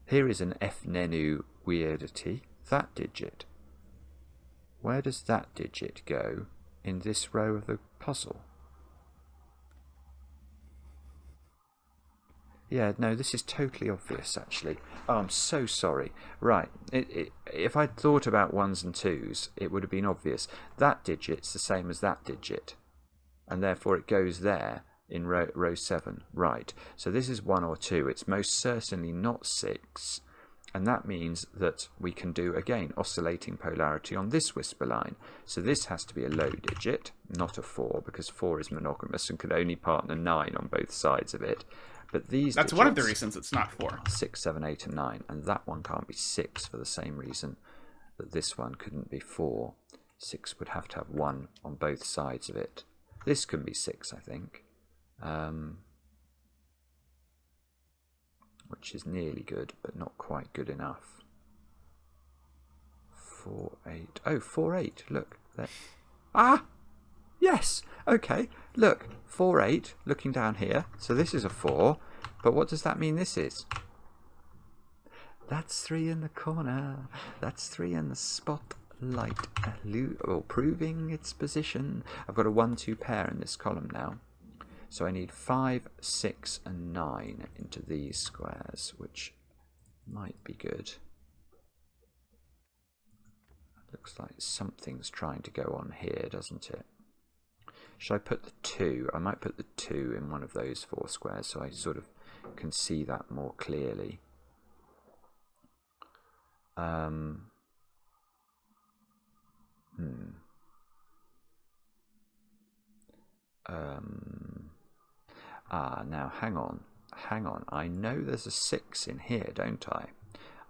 Here is an F-nenu weirdity. That digit. Where does that digit go in this row of the puzzle? Yeah, no, this is totally obvious, actually. Oh, I'm so sorry. Right, if I'd thought about 1s and 2s, it would have been obvious. That digit's the same as that digit, and therefore it goes there in row 7. Right, so this is 1 or 2. It's most certainly not 6, and that means that we can do, again, oscillating polarity on this whisper line. So this has to be a low digit, not a 4, because 4 is monogamous and can only partner 9 on both sides of it. But these That's digits, one of the reasons it's not 4. 6, 7, 8, and 9, and that one can't be 6 for the same reason that this one couldn't be 4. 6 would have to have 1 on both sides of it. This can be 6, I think, which is nearly good, but not quite good enough. 4, 8. Oh, 4, 8. Look there. Ah! Yes! Okay, look. 4, 8, looking down here. So this is a 4. But what does that mean this is? That's 3 in the corner. That's 3 in the spotlight. Proving its position. I've got a 1-2 pair in this column now. So I need 5, 6, and 9 into these squares, which might be good. Looks like something's trying to go on here, doesn't it? Should I put the 2? I might put the 2 in one of those 4 squares so I sort of can see that more clearly. Now hang on. I know there's a 6 in here, don't I?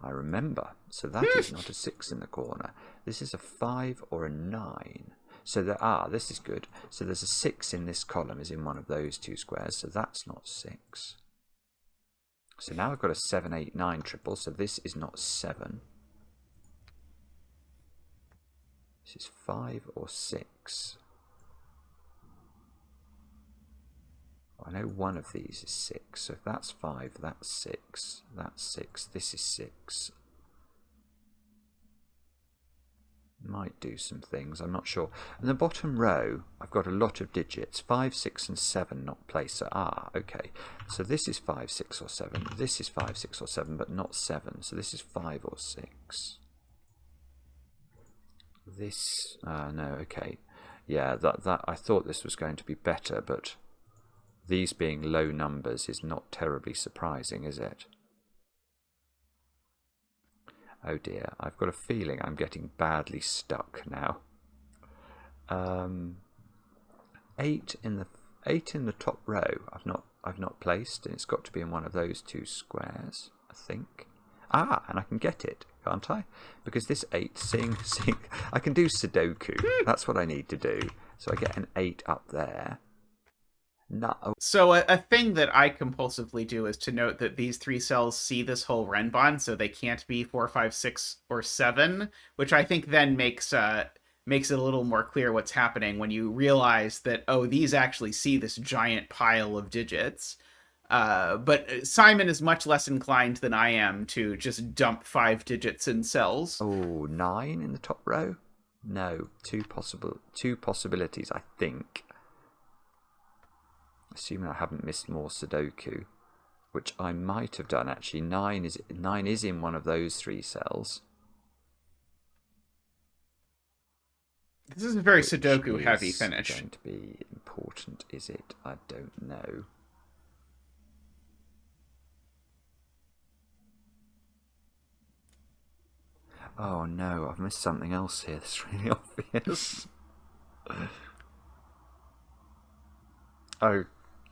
I remember. So that is not a 6 in the corner. This is a 5 or a 9. So this is good. So there's a 6 in this column, is in one of those 2 squares. So that's not 6. So now I've got a 7, 8, 9 triple. So this is not 7. This is 5 or 6. I know one of these is 6, so if that's 5, that's 6, that's 6, this is 6. Might do some things, I'm not sure. In the bottom row, I've got a lot of digits, 5, 6 and 7 not placed. So, okay. So this is 5, 6 or 7. This is 5, 6 or 7, but not 7. So this is 5 or 6. This, no, okay. Yeah, that I thought this was going to be better, but these being low numbers is not terribly surprising, is it? Oh dear, I've got a feeling I'm getting badly stuck now. 8 in the top row I've not placed, and it's got to be in one of those two squares, I think. And I can get it, can't I? Because this 8 seeing I can do Sudoku. That's what I need to do. So I get an 8 up there. No. So a thing that I compulsively do is to note that these 3 cells see this whole Renbon, so they can't be 4, 5, 6, or 7, which I think then makes it a little more clear what's happening when you realize that, oh, these actually see this giant pile of digits. But Simon is much less inclined than I am to just dump 5 digits in cells. Oh, 9 in the top row? No, two possibilities, I think. Assuming I haven't missed more Sudoku, which I might have done actually. 9 is in one of those 3 cells. This is a very Sudoku heavy finish. Going to be important, is it? I don't know. Oh no, I've missed something else here that's really obvious. Oh,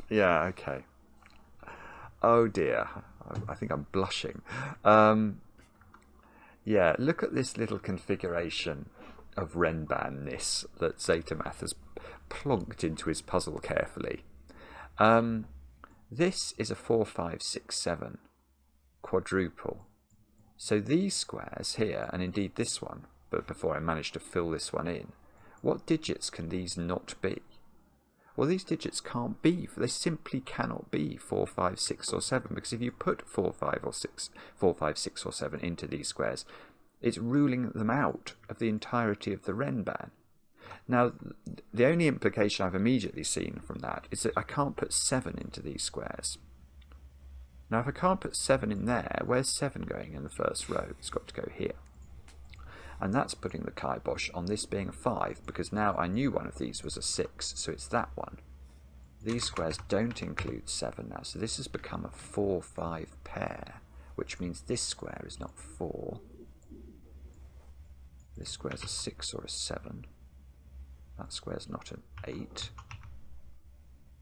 yeah, okay. Oh dear, I think I'm blushing. Yeah, look at this little configuration of Renban-ness that zetamath has plonked into his puzzle carefully. This is a 4, 5, 6, 7 quadruple. So these squares here, and indeed this one, but before I managed to fill this one in, what digits can these not be? Well, these digits can't be, they simply cannot be 4, 5, 6 or 7, because if you put 4, 5 or 6, 4, 5, 6 or 7 into these squares, it's ruling them out of the entirety of the Renban. Now, the only implication I've immediately seen from that is that I can't put 7 into these squares. Now, if I can't put 7 in there, where's 7 going in the first row? It's got to go here. And that's putting the kibosh on this being a 5, because now I knew one of these was a 6, so it's that one. These squares don't include 7 now, so this has become a 4, 5 pair, which means this square is not 4. This square's a 6 or a 7. That square's not an 8.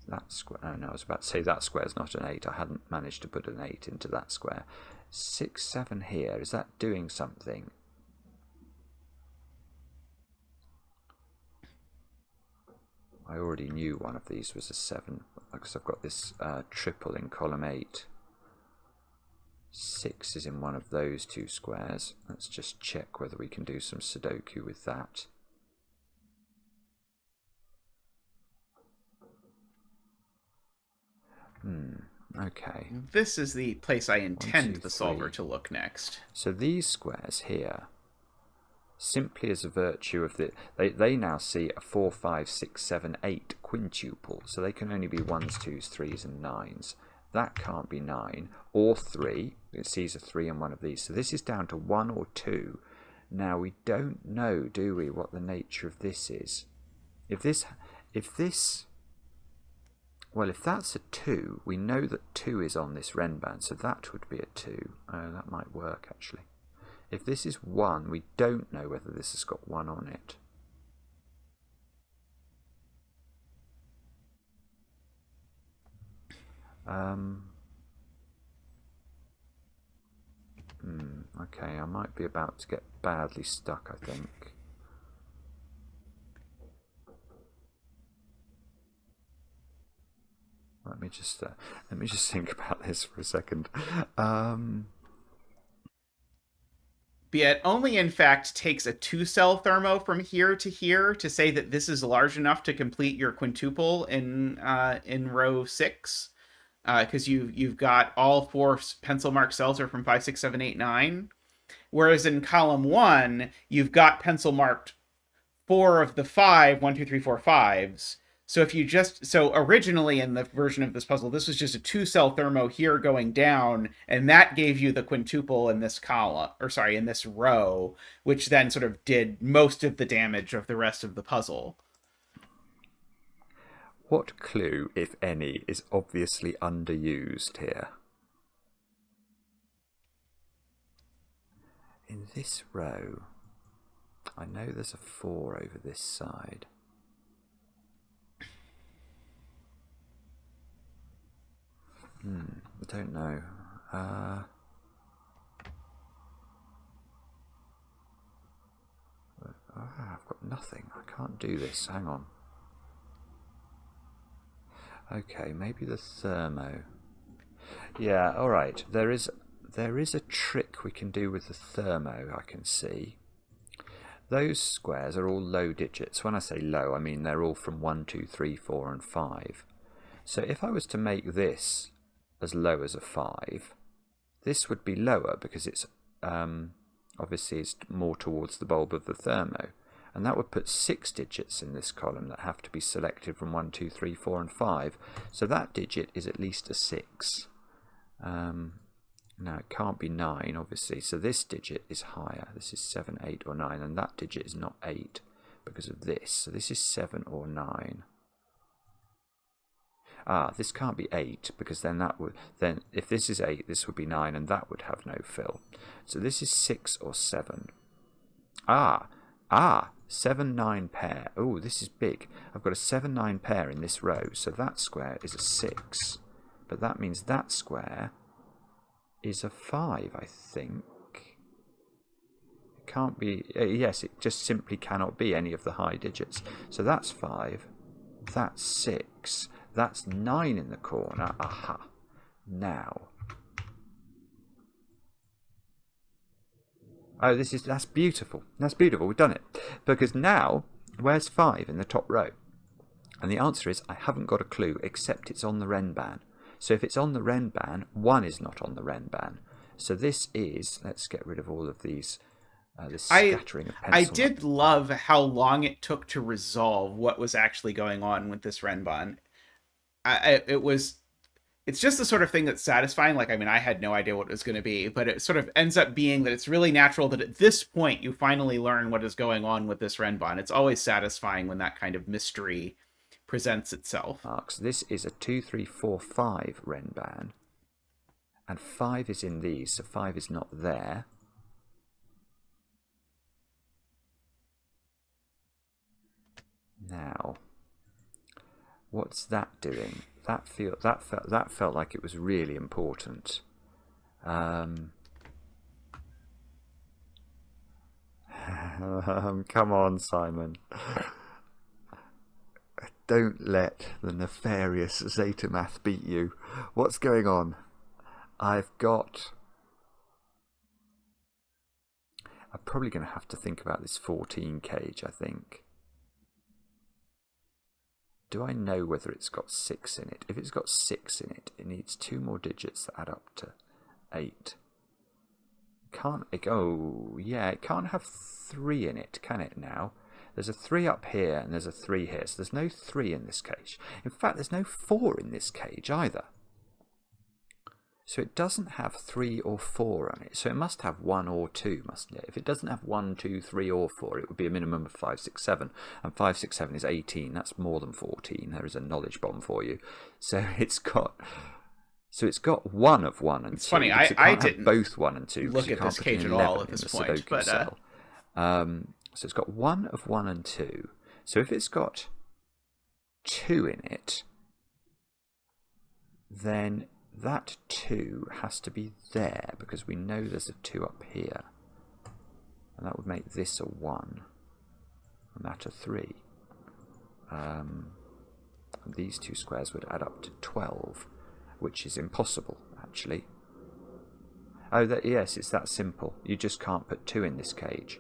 That square, oh no, I was about to say that square's not an 8. I hadn't managed to put an 8 into that square. 6, 7 here, is that doing something? I already knew one of these was a 7 because I've got this triple in column 8. 6 is in one of those 2 squares. Let's just check whether we can do some Sudoku with that. Okay. This is the place I intend the solver to look next. So these squares here, simply as a virtue of the, they now see a 4, 5, 6, 7, 8 quintuple, so they can only be 1s, 2s, 3s and 9s. That can't be 9 or 3. It sees a 3 in one of these, so this is down to 1 or 2. Now we don't know, do we, what the nature of this is. If that's a 2, we know that 2 is on this Renban, so that would be a 2. Oh, that might work actually. If this is 1, we don't know whether this has got 1 on it. Okay, I might be about to get badly stuck, I think. Let me just think about this for a second. It only, in fact, takes a 2-cell thermo from here to here to say that this is large enough to complete your quintuple in row 6, because you've got all 4 pencil mark cells are from 5, 6, 7, 8, 9. Whereas in column 1, you've got pencil marked 4 of the 5, 1, 2, 3, 4, 5s. So if you just, so originally in the version of this puzzle, this was just a 2-cell thermo here going down, and that gave you the quintuple in this column, or sorry, in this row, which then sort of did most of the damage of the rest of the puzzle. What clue, if any, is obviously underused here? In this row, I know there's a 4 over this side. I don't know. I've got nothing. I can't do this. Hang on. Okay, maybe the thermo. Yeah, all right. There is a trick we can do with the thermo, I can see. Those squares are all low digits. When I say low, I mean they're all from 1, 2, 3, 4, and 5. So if I was to make this as low as a 5, this would be lower because it's obviously it's more towards the bulb of the thermo. And that would put 6 digits in this column that have to be selected from 1, 2, 3, 4, and 5. So that digit is at least a 6. Now it can't be 9, obviously, so this digit is higher. This is 7, 8, or 9, and that digit is not 8 because of this. So this is 7 or 9. This can't be 8 because then if this is 8, this would be 9, and that would have no fill. So this is 6 or 7. 7, 9 pair. Oh, this is big. I've got a 7, 9 pair in this row, so that square is a 6. But that means that square is a 5, I think. It can't be. Yes, it just simply cannot be any of the high digits. So that's 5. That's 6. That's 9 in the corner. Aha. Now. Oh, that's beautiful. That's beautiful. We've done it. Because now, where's 5 in the top row? And the answer is I haven't got a clue except it's on the Renban. So if it's on the Renban, 1 is not on the Renban. So this is, let's get rid of all of these, this scattering of pencil. I did love how long it took to resolve what was actually going on with this Renban. It's just the sort of thing that's satisfying. Like, I mean, I had no idea what it was going to be, but it sort of ends up being that it's really natural that at this point you finally learn what is going on with this Renban. It's always satisfying when that kind of mystery presents itself. Marks. This is a 2, 3, 4, 5 Renban, and 5 is in these, so 5 is not there. Now, what's that doing? That felt like it was really important. Come on, Simon. Don't let the nefarious zetamath beat you. What's going on? I'm probably going to have to think about this 14 cage, I think. Do I know whether it's got 6 in it? If it's got 6 in it, it needs 2 more digits that add up to 8. It can't have 3 in it, can it now? There's a 3 up here and there's a 3 here, so there's no 3 in this cage. In fact, there's no 4 in this cage either. So it doesn't have 3 or 4 on it. So it must have 1 or 2, mustn't it? If it doesn't have 1, 2, 3, or 4, it would be a minimum of 5, 6, 7. And 5, 6, 7 is 18. That's more than 14. There is a knowledge bomb for you. So it's got 1 of 1 and 2. It's funny, I didn't both 1 and 2. look at this cage at all at this point. But so it's got 1 of 1 and 2. So if it's got 2 in it, then that 2 has to be there because we know there's a 2 up here. And that would make this a 1 and that a 3. And these 2 squares would add up to 12, which is impossible, actually. Oh, yes, it's that simple. You just can't put 2 in this cage.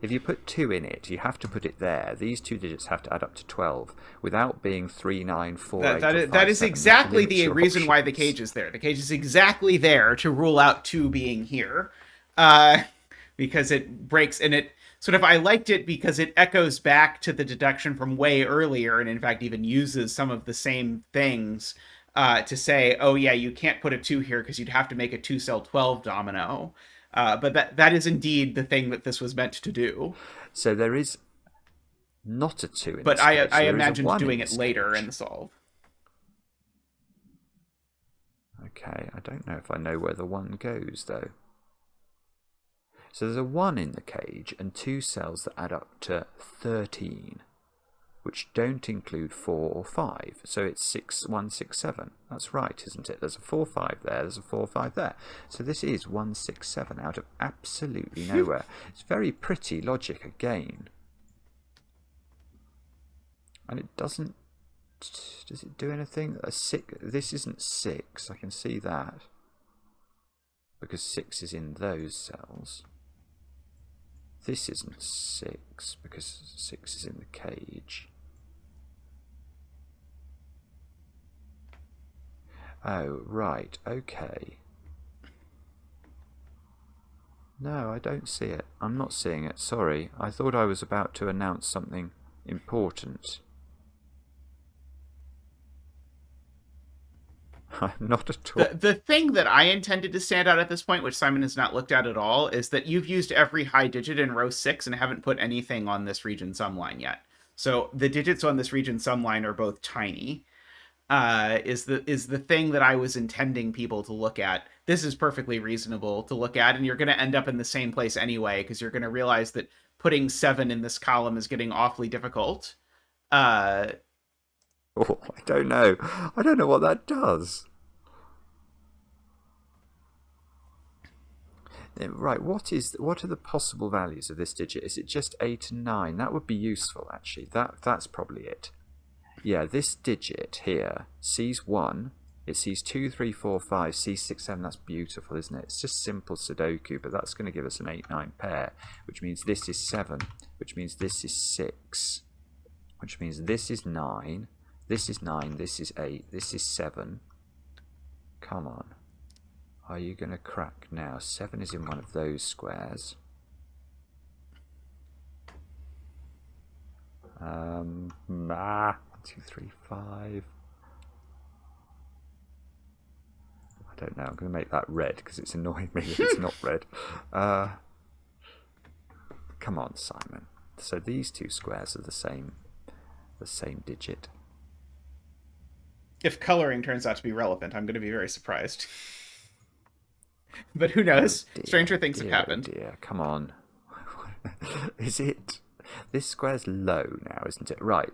If you put 2 in it, you have to put it there. These 2 digits have to add up to 12 without being 3, 9, 4, 8, or 5, That is 7. exactly the reason why the options. cage is there. The cage is exactly there to rule out 2 being here. Because it breaks, and it sort of, I liked it because it echoes back to the deduction from way earlier, and in fact even uses some of the same things to say, oh yeah, you can't put a 2 here because you'd have to make a 2-cell 12 domino. But that is indeed the thing that this was meant to do. So there is not a 2 in But this cage. I There is a imagined 1 doing in it this later cage. in the solve. Okay, I don't know if I know where the 1 goes though. So there's a 1 in the cage and 2 cells that add up to 13, which don't include 4 or 5. So it's 6, 1, 6, 7. That's right, isn't it? There's a 4, 5 there, there's a 4, 5 there. So this is 1, 6, 7 out of absolutely nowhere. It's very pretty logic again. And it doesn't... Does it do anything? This isn't 6, I can see that. Because 6 is in those cells. This isn't 6, because 6 is in the cage. Oh, right, okay. No, I don't see it. I'm not seeing it, sorry. I thought I was about to announce something important. I'm not at all. The thing that I intended to stand out at this point, which Simon has not looked at all, is that you've used every high digit in row 6 and haven't put anything on this region sum line yet. So the digits on this region sum line are both tiny. Is the thing that I was intending people to look at. This is perfectly reasonable to look at, and you're going to end up in the same place anyway, because you're going to realize that putting 7 in this column is getting awfully difficult. Oh, I don't know. I don't know what that does. Right, what are the possible values of this digit? Is it just 8 and 9? That would be useful, actually. That's probably it. Yeah, this digit here sees 1, it sees 2, 3, 4, 5, sees 6, 7. That's beautiful, isn't it? It's just simple Sudoku, but that's going to give us an 8, 9 pair, which means this is 7, which means this is 6, which means this is 9, this is 9, this is 8, this is 7. Come on. Are you going to crack now? 7 is in one of those squares. 1, 2, 3, 5. I don't know. I'm going to make that red because it's annoying me if it's not red. Come on, Simon. So these 2 squares are the same digit. If coloring turns out to be relevant, I'm going to be very surprised. But who knows? Oh dear, Stranger things have oh happened. Dear, come on. Is it? This square's low now, isn't it? Right.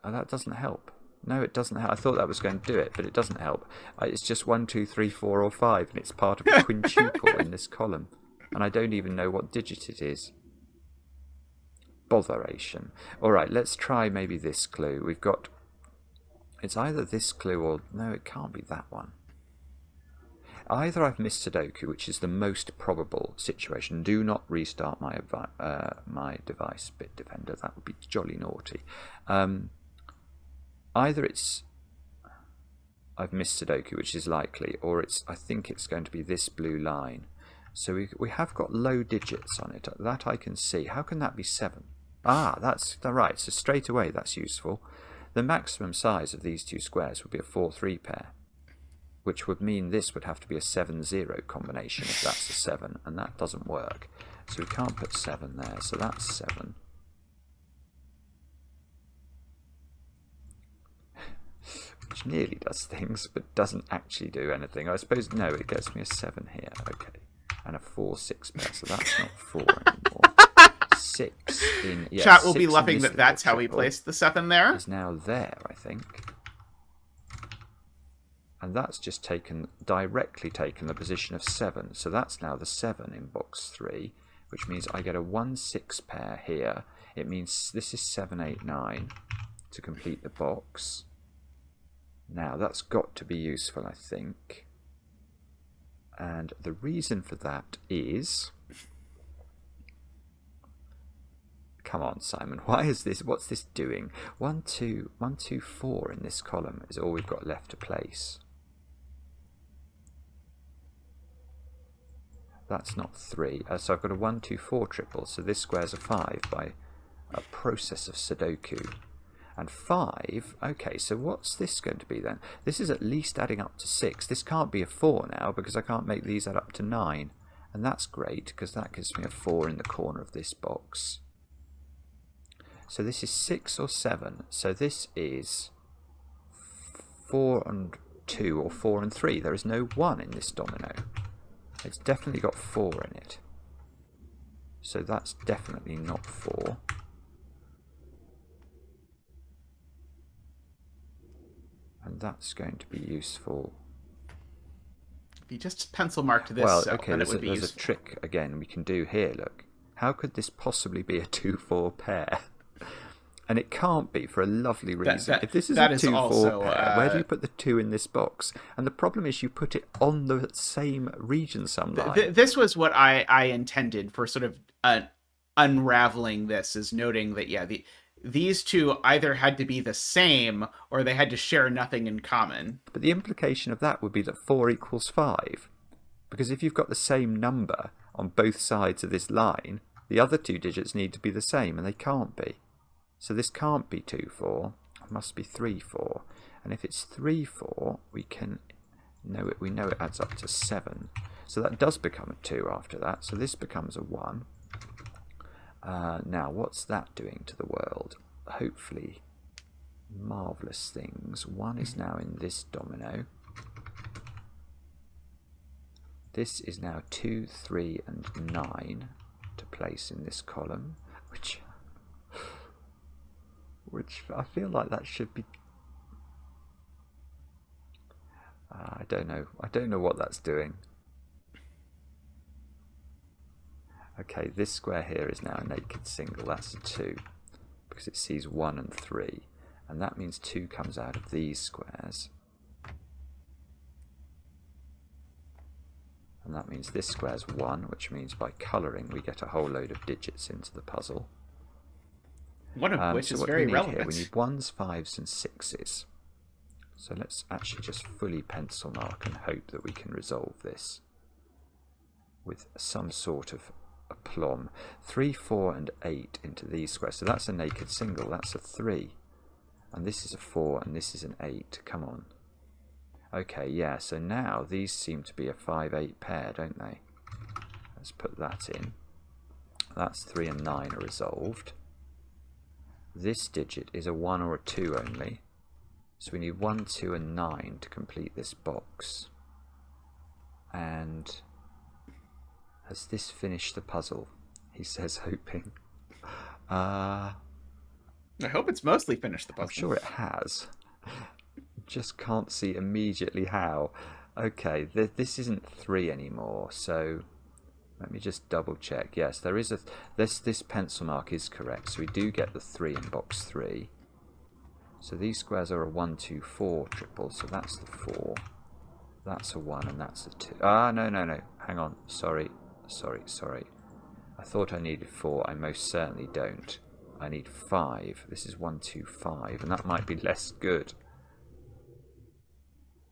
Oh, that doesn't help. No, it doesn't help. I thought that was going to do it, but it doesn't help. It's just 1, 2, 3, 4, or 5, and it's part of a quintuple in this column. And I don't even know what digit it is. Botheration. Alright, let's try maybe this clue. We've got... It's either this clue or... No, it can't be that one. Either I've missed Sudoku, which is the most probable situation. Do not restart my my device, Bitdefender. That would be jolly naughty. Either it's I've missed Sudoku, which is likely, or I think it's going to be this blue line. So we have got low digits on it. That I can see. How can that be 7? Ah, that's right. So straight away, that's useful. The maximum size of these 2 squares would be a 4-3 pair, which would mean this would have to be a 7-0 combination if that's a 7, and that doesn't work. So we can't put 7 there, so that's 7. Which nearly does things, but doesn't actually do anything. I suppose, no, it gets me a 7 here, okay. And a 4-6 pair, so that's not 4 anymore. 6 in... Yeah, Chat will be 6 in loving this that that's how we triple placed the 7 there. is now there, I think. And that's just directly taken the position of 7. So that's now the 7 in box 3, which means I get a 1-6 pair here. It means this is 7, 8, 9 to complete the box. Now that's got to be useful, I think. And the reason for that is... Come on, Simon. Why is this? What's this doing? 1, 2, 1, 2, 4 in this column is all we've got left to place. That's not 3. So I've got a 1, 2, 4 triple. So this squares a 5 by a process of Sudoku. And 5, okay, so what's this going to be then? This is at least adding up to 6. This can't be a 4 now because I can't make these add up to 9. And that's great because that gives me a 4 in the corner of this box. So this is 6 or 7. So this is 4 and 2 or 4 and 3. There is no 1 in this domino. It's definitely got 4 in it. So that's definitely not 4. And that's going to be useful. If you just pencil marked this, well, cell, okay, then there's, it would be there's a useful. trick again we can do here. Look, how could this possibly be a 2-4 pair? And it can't be for a lovely reason. If this is a 2-4 pair, where do you put the 2 in this box? And the problem is you put it on the same region sum line. This was what I intended for sort of unraveling this, is noting that, yeah, these two either had to be the same or they had to share nothing in common. But the implication of that would be that 4 equals 5. Because if you've got the same number on both sides of this line, the other 2 digits need to be the same, and they can't be. So this can't be 2-4, it must be 3-4. And if it's 3-4, we know it adds up to 7. So that does become a 2 after that. So this becomes a 1. Now, what's that doing to the world? Hopefully, marvellous things. 1 is now in this domino. This is now 2, 3, and 9 to place in this column, which I feel like that should be... I don't know. I don't know what that's doing. Okay, this square here is now a naked single. That's a 2 because it sees 1 and 3. And that means 2 comes out of these squares. And that means this square's 1, which means by colouring we get a whole load of digits into the puzzle. One of which is very relevant. Here, we need 1s, 5s and 6s. So let's actually just fully pencil mark and hope that we can resolve this with some sort of aplomb. 3, 4 and 8 into these squares. So that's a naked single. That's a 3. And this is a 4 and this is an 8. Come on. Okay, yeah, so now these seem to be a 5-8 pair, don't they? Let's put that in. That's 3 and 9 are resolved. This digit is a 1 or a 2 only. So we need 1, 2 and 9 to complete this box. And has this finished the puzzle? He says, hoping. I hope it's mostly finished the puzzle. I'm sure it has. Just can't see immediately how. Okay, this isn't 3 anymore, so let me just double check. Yes, there is this pencil mark is correct, so we do get the 3 in box 3. So these squares are a 1, 2, 4 triple, so that's the 4. That's a 1 and that's a 2. Ah, no. Hang on. Sorry. I thought I needed 4. I most certainly don't. I need 5. This is 1, 2, 5, and that might be less good.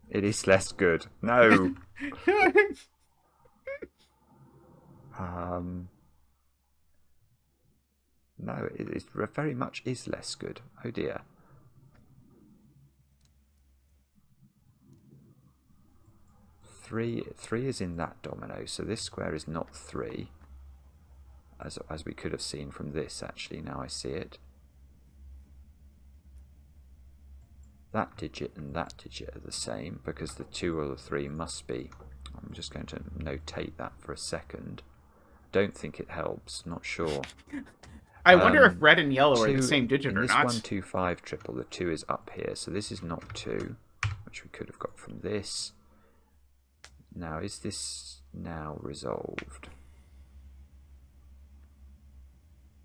It is less good. No. No, it very much is less good. Oh dear. Three is in that domino, so this square is not 3, as we could have seen from this. Actually, now I see it. That digit and that digit are the same because the 2 or the 3 must be. I'm just going to notate that for a second. Don't think it helps. Not sure. I wonder if red and yellow are the 2 same digit in or this not. 1, 2, 5 triple. The 2 is up here, so this is not 2, which we could have got from this. Now, is this now resolved?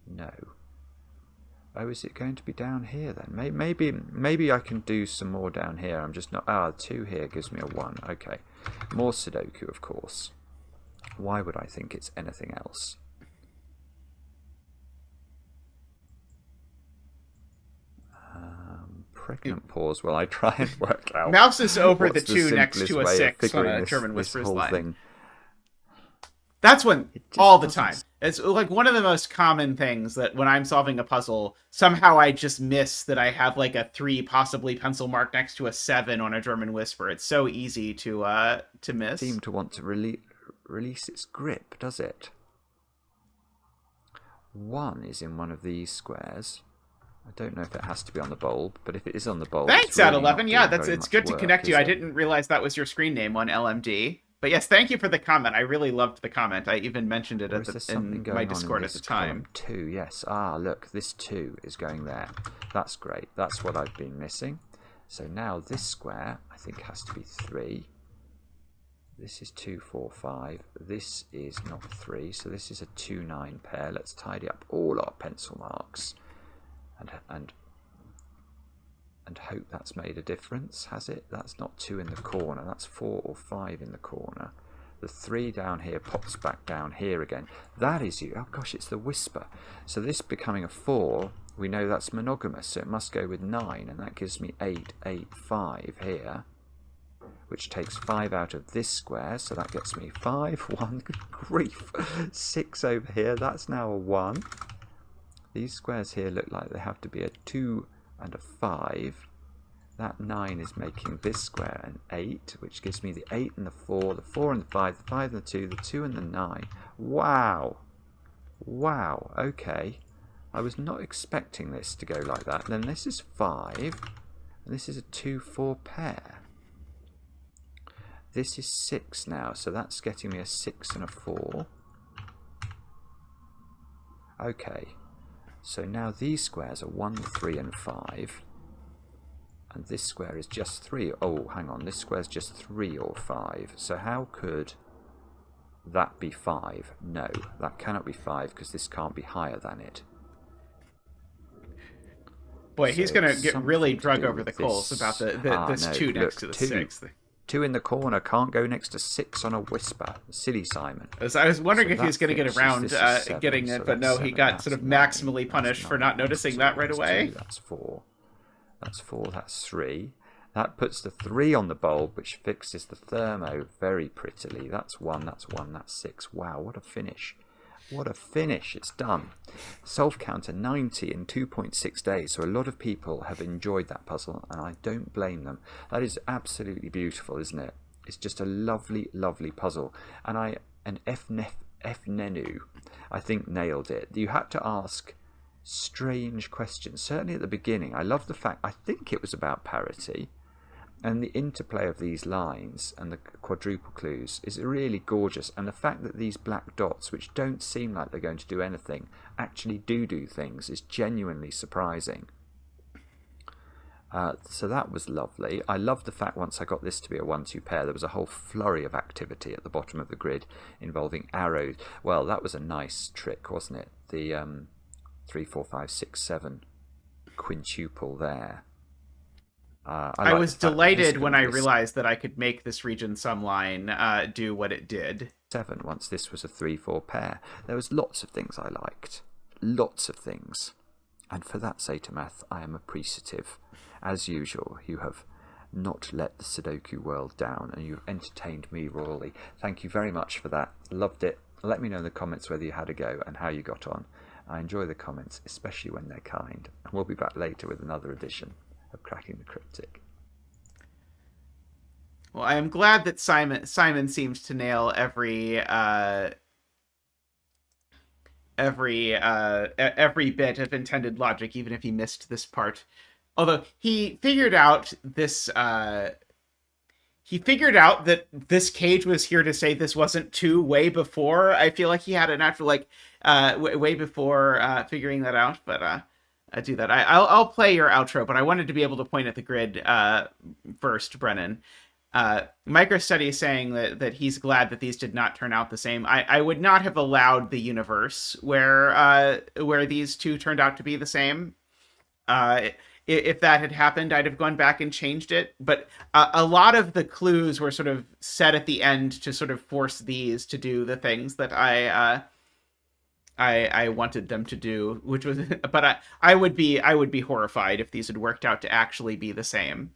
No. Oh, is it going to be down here then? Maybe I can do some more down here. I'm just not... 2 here gives me a 1. Okay. More Sudoku, of course. Why would I think it's anything else? Pregnant pause while I try and work out. Mouse is over the what's 2 next to a 6 on a this, German this Whispers whole line. thing. That's one It just all the doesn't time. It's like one of the most common things that when I'm solving a puzzle, somehow I just miss that I have like a 3 possibly pencil mark next to a 7 on a German Whisper. It's so easy to miss. Seem to want to release its grip, does it? 1 is in one of these squares. I don't know if it has to be on the bulb, but if it is on the bulb, Thanks, it's really Ad11. not Yeah, doing very it's much good to work, connect you. is I it? didn't realize that was your screen name on LMD. But yes, thank you for the comment. I really loved the comment. I even mentioned it in my Discord at the time. 2, yes. Ah, look, this 2 is going there. That's great. That's what I've been missing. So now this square, I think, has to be 3. This is 2, 4, 5. This is not 3, so this is a 2, 9 pair. Let's tidy up all our pencil marks and hope that's made a difference. Has it? That's not 2 in the corner. That's 4 or 5 in the corner. The 3 down here pops back down here again. That is you. Oh gosh, it's the Whisper. So this becoming a 4, we know that's monogamous, so it must go with 9, and that gives me 8, 8, 5 here, which takes 5 out of this square, so that gets me 5, 1, good grief, 6 over here, that's now a 1. These squares here look like they have to be a 2 and a 5. That 9 is making this square an 8, which gives me the 8 and the 4 and the 5, the 5 and the 2, the 2 and the 9. Wow. Wow, okay. I was not expecting this to go like that. Then this is 5, and this is a 2, 4 pair. This is 6 now, so that's getting me a 6 and a 4. Okay, so now these squares are 1, 3 and 5. And this square is just 3. Oh, hang on, this square is just 3 or 5. So how could that be 5? No, that cannot be 5 because this can't be higher than it. Boy, So he's going to get really something to drug do over with the coals this. about this No, 2 next look, to the 2. 6. 2 in the corner can't go next to 6 on a Whisper. Silly Simon. I was wondering So if he was that going to get finishes. around This is 7, getting so it, but that's no, he 7, got that's sort of 9, maximally that's punished for 9, not noticing that right that's away. 2, that's 4. That's 4, that's 3. That puts the 3 on the bulb, which fixes the thermo very prettily. That's 1, that's 1, that's 6. Wow, what a finish. What a finish. It's done. Solve counter 90 in 2.6 days. So a lot of people have enjoyed that puzzle, and I don't blame them. That is absolutely beautiful, isn't it? It's just a lovely, lovely puzzle. And F-Nenu, I think, nailed it. You had to ask strange questions. Certainly at the beginning. I love the fact, I think it was about parity. And the interplay of these lines and the quadruple clues is really gorgeous. And the fact that these black dots, which don't seem like they're going to do anything, actually do things is genuinely surprising. So that was lovely. I love the fact once I got this to be a 1-2 pair, there was a whole flurry of activity at the bottom of the grid involving arrows. Well, that was a nice trick, wasn't it? The 3, 4, 5, 6, 7 quintuple there. I was delighted when I realized that I could make this region sum line do what it did. 7 once this was a 3, 4 pair. There was lots of things I liked. Lots of things. And for that, zetamath, I am appreciative. As usual, you have not let the Sudoku world down, and you've entertained me royally. Thank you very much for that. Loved it. Let me know in the comments whether you had a go and how you got on. I enjoy the comments, especially when they're kind. And we'll be back later with another edition of Cracking the Cryptic. Well, I am glad that Simon seems to nail every bit of intended logic, even if he missed this part. Although he figured out this, he figured out that this cage was here to say this wasn't 2 way before. I feel like he had an actual way before figuring that out. But I do that. I'll play your outro, but I wanted to be able to point at the grid first, Brennan. MicroStudy saying that he's glad that these did not turn out the same. I would not have allowed the universe where these 2 turned out to be the same. If that had happened, I'd have gone back and changed it. But a lot of the clues were sort of set at the end to sort of force these to do the things that I wanted them to do, which was, but I would be horrified if these had worked out to actually be the same.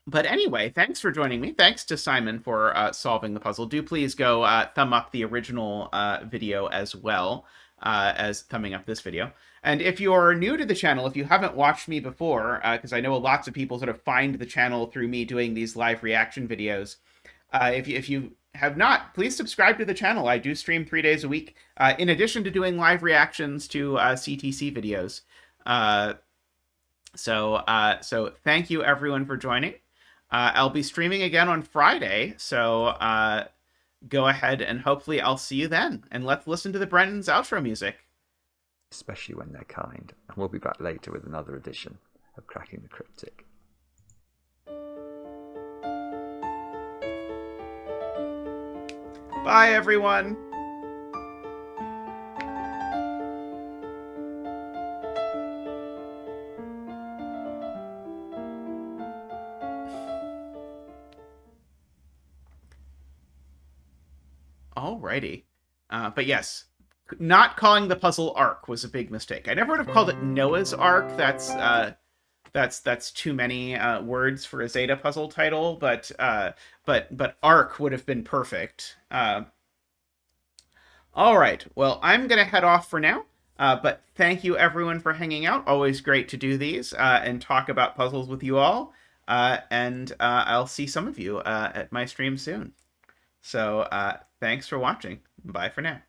But anyway, thanks for joining me. Thanks to Simon for solving the puzzle. Do please go thumb up the original video as well as thumbing up this video. And if you're new to the channel, if you haven't watched me before, because I know lots of people sort of find the channel through me doing these live reaction videos, if you have not, please subscribe to the channel. I do stream 3 days a week, in addition to doing live reactions to CTC videos. So thank you everyone for joining. I'll be streaming again on Friday, so go ahead and hopefully I'll see you then. And let's listen to the Brendan's outro music. Especially when they're kind. And we'll be back later with another edition of Cracking the Cryptic. Bye, everyone. Alrighty. But yes, not calling the puzzle Ark was a big mistake. I never would have called it Noah's Ark. That's too many words for a Zeta puzzle title, but Ark would have been perfect. All right. Well, I'm gonna head off for now. But thank you everyone for hanging out. Always great to do these and talk about puzzles with you all. And I'll see some of you at my stream soon. So thanks for watching. Bye for now.